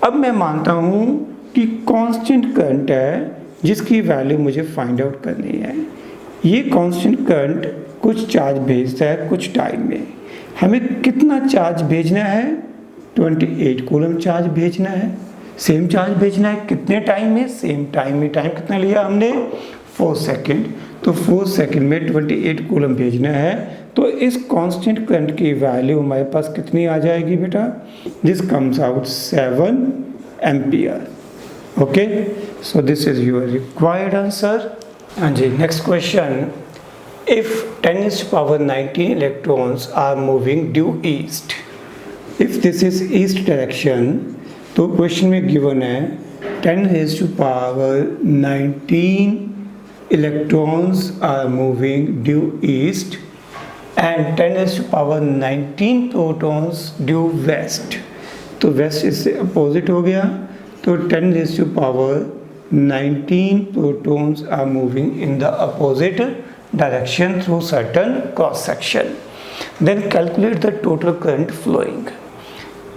अब मैं मानता हूँ कि कांस्टेंट करंट है जिसकी वैल्यू मुझे फाइंड आउट करनी है. ये कांस्टेंट करंट कुछ चार्ज भेजता है कुछ टाइम में. हमें कितना चार्ज भेजना है? 28 कूलम चार्ज भेजना है. सेम चार्ज भेजना है कितने टाइम में? सेम टाइम में. टाइम कितना लिया हमने? 4 सेकंड. तो 4 सेकंड में 28 कूलम भेजना है. तो इस कांस्टेंट करंट की वैल्यू हमारे पास कितनी आ जाएगी बेटा? This comes out 7 ampere. Okay, so this is your required answer. हाँ जी, next question. If 10⁻19 electrons are moving due east, if this is east direction, तो क्वेश्चन में गिवन है 10⁻19 electrons are moving due east and 10⁻19 protons due west. तो west इससे opposite हो गया. तो 10⁻19 protons are moving in the opposite direction through certain cross section. Then calculate the total current flowing.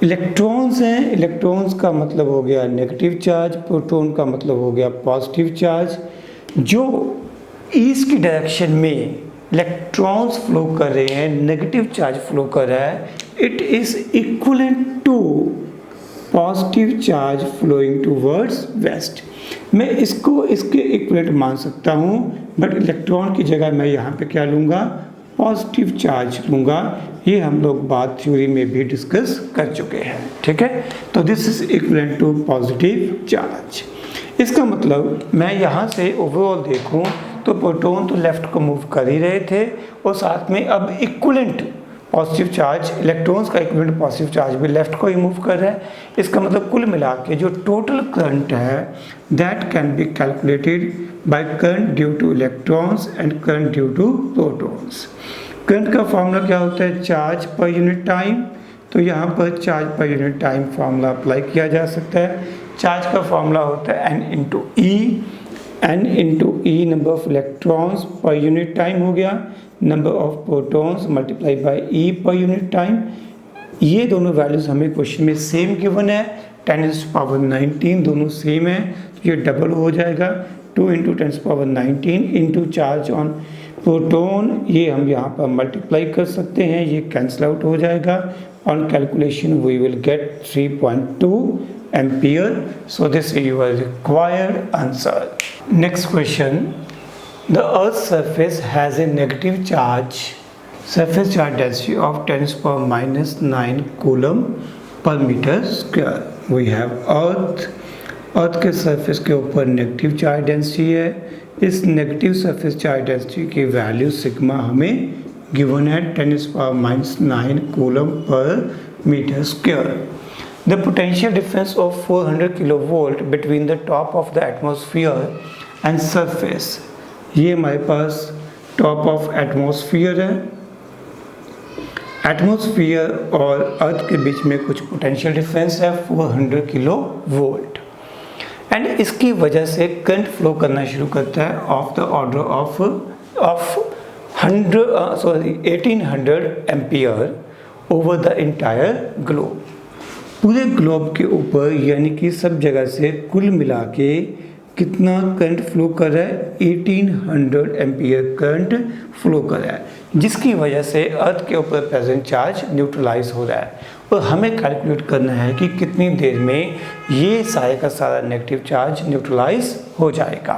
Electrons हैं, electrons का मतलब हो गया नेगेटिव चार्ज, प्रोटॉन का मतलब हो गया पॉजिटिव चार्ज. जो ईस्ट की डायरेक्शन में इलेक्ट्रॉन्स फ्लो कर रहे हैं, नेगेटिव चार्ज फ्लो कर रहा है, it is equivalent to positive charge flowing towards west. मैं इसको इसके इक्वलेंट मान सकता हूँ, बट इलेक्ट्रॉन की जगह मैं यहाँ पे क्या लूँगा? पॉजिटिव चार्ज लूँगा. ये हम लोग बात थ्योरी में भी डिस्कस कर चुके हैं. ठीक है, तो this is equivalent to positive charge. इसका मतलब मैं यहाँ से ओवरऑल देखूँ तो प्रोटॉन तो लेफ्ट को मूव कर ही रहे थे, और साथ में अब इक्वलेंट पॉजिटिव चार्ज, इलेक्ट्रॉन्स का इक्वलेंट पॉजिटिव चार्ज भी लेफ्ट को ही मूव कर रहा है. इसका मतलब कुल मिला के जो टोटल करंट है that can be calculated by current due to electrons and current due to protons. Current का फॉर्मूला क्या होता है? Charge per unit time. तो यहाँ पर charge per unit time formula apply किया जा सकता है. चार्ज का फॉर्मूला होता है n into E. n into E number of electrons per unit time हो गया, number of protons multiply by E per unit time. ये दोनों वैल्यूज हमें क्वेश्चन में सेम गिवन है. 10⁻19 दोनों सेम है, तो ये डबल हो जाएगा. 2 into 10⁻19 into charge on proton, ये हम यहाँ पर मल्टीप्लाई कर सकते हैं, ये कैंसिल आउट हो जाएगा. On calculation we will get 3.2 ampere. So this is your required answer. Next question. The Earth's surface has a negative charge, surface charge density of 10⁻⁹ coulomb per meter square. We have earth के surface के ऊपर negative charge density है। इस negative surface charge density की value sigma हमें given है 10⁻⁹ coulomb per metre square. The potential difference of 400 kilovolt between the top of the atmosphere and surface, ये हमारे पास टॉप ऑफ एटमॉस्फेयर है। एटमॉस्फेयर और अर्थ के बीच में कुछ पोटेंशियल डिफरेंस है 400 किलो वोल्ट, एंड इसकी वजह से करंट फ्लो करना शुरू करता है of the order of 1800 ampere over the entire globe. पूरे ग्लोब के ऊपर यानी कि सब जगह से कुल मिला के कितना करंट फ्लो कर रहा है, 1800 एम्पियर करंट फ्लो कर रहा है, जिसकी वजह से अर्थ के ऊपर प्रेजेंट चार्ज न्यूट्रलाइज हो रहा है। और हमें कैलकुलेट करना है कि कितनी देर में ये सारे का सारा नेगेटिव चार्ज न्यूट्रलाइज हो जाएगा।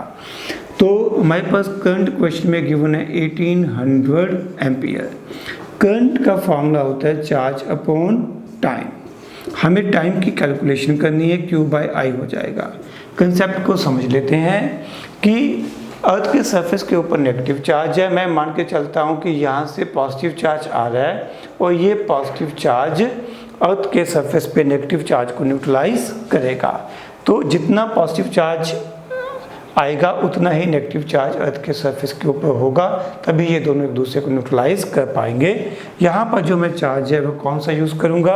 तो हमारे पास करंट क्वेश्चन में गिवन है 1800 एम्पियर। करंट का फॉर्मूला होता है चार्ज अपॉन टाइम। हमें टाइम की कैलकुलेशन करनी है, Q/I हो जाएगा। कंसेप्ट को समझ लेते हैं कि अर्थ के सरफेस के ऊपर नेगेटिव चार्ज है। मैं मान के चलता हूं कि यहाँ से पॉजिटिव चार्ज आ रहा है और ये पॉजिटिव चार्ज अर्थ के सरफेस पे नेगेटिव चार्ज को न्यूट्रलाइज करेगा। तो जितना पॉजिटिव चार्ज आएगा उतना ही नेगेटिव चार्ज अर्थ के सरफेस के ऊपर होगा, तभी ये दोनों एक दूसरे को न्यूट्रलाइज कर पाएंगे। यहाँ पर जो मैं चार्ज है वो कौन सा यूज़ करूँगा,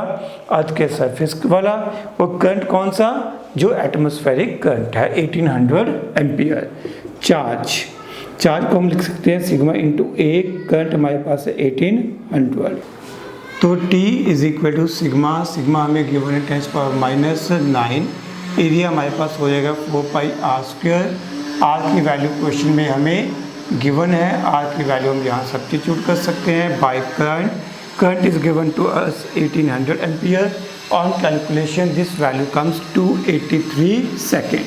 अर्थ के सरफेस वाला। और करंट कौन सा, जो एटमॉस्फेरिक करंट है 1800 एम्पियर। चार्ज को हम लिख सकते हैं सिग्मा इंटू ए, करंट हमारे पास है 1800। तो T is equal to sigma हमें गिवन है 10⁻⁹। एरिया हमारे पास हो जाएगा 4πr²। आर की वैल्यू क्वेश्चन में हमें गिवन है, आर की वैल्यू हम यहाँ सब्स्टिट्यूट कर सकते हैं by current is given to us 1800 ampere. On calculation this value comes to 83 second.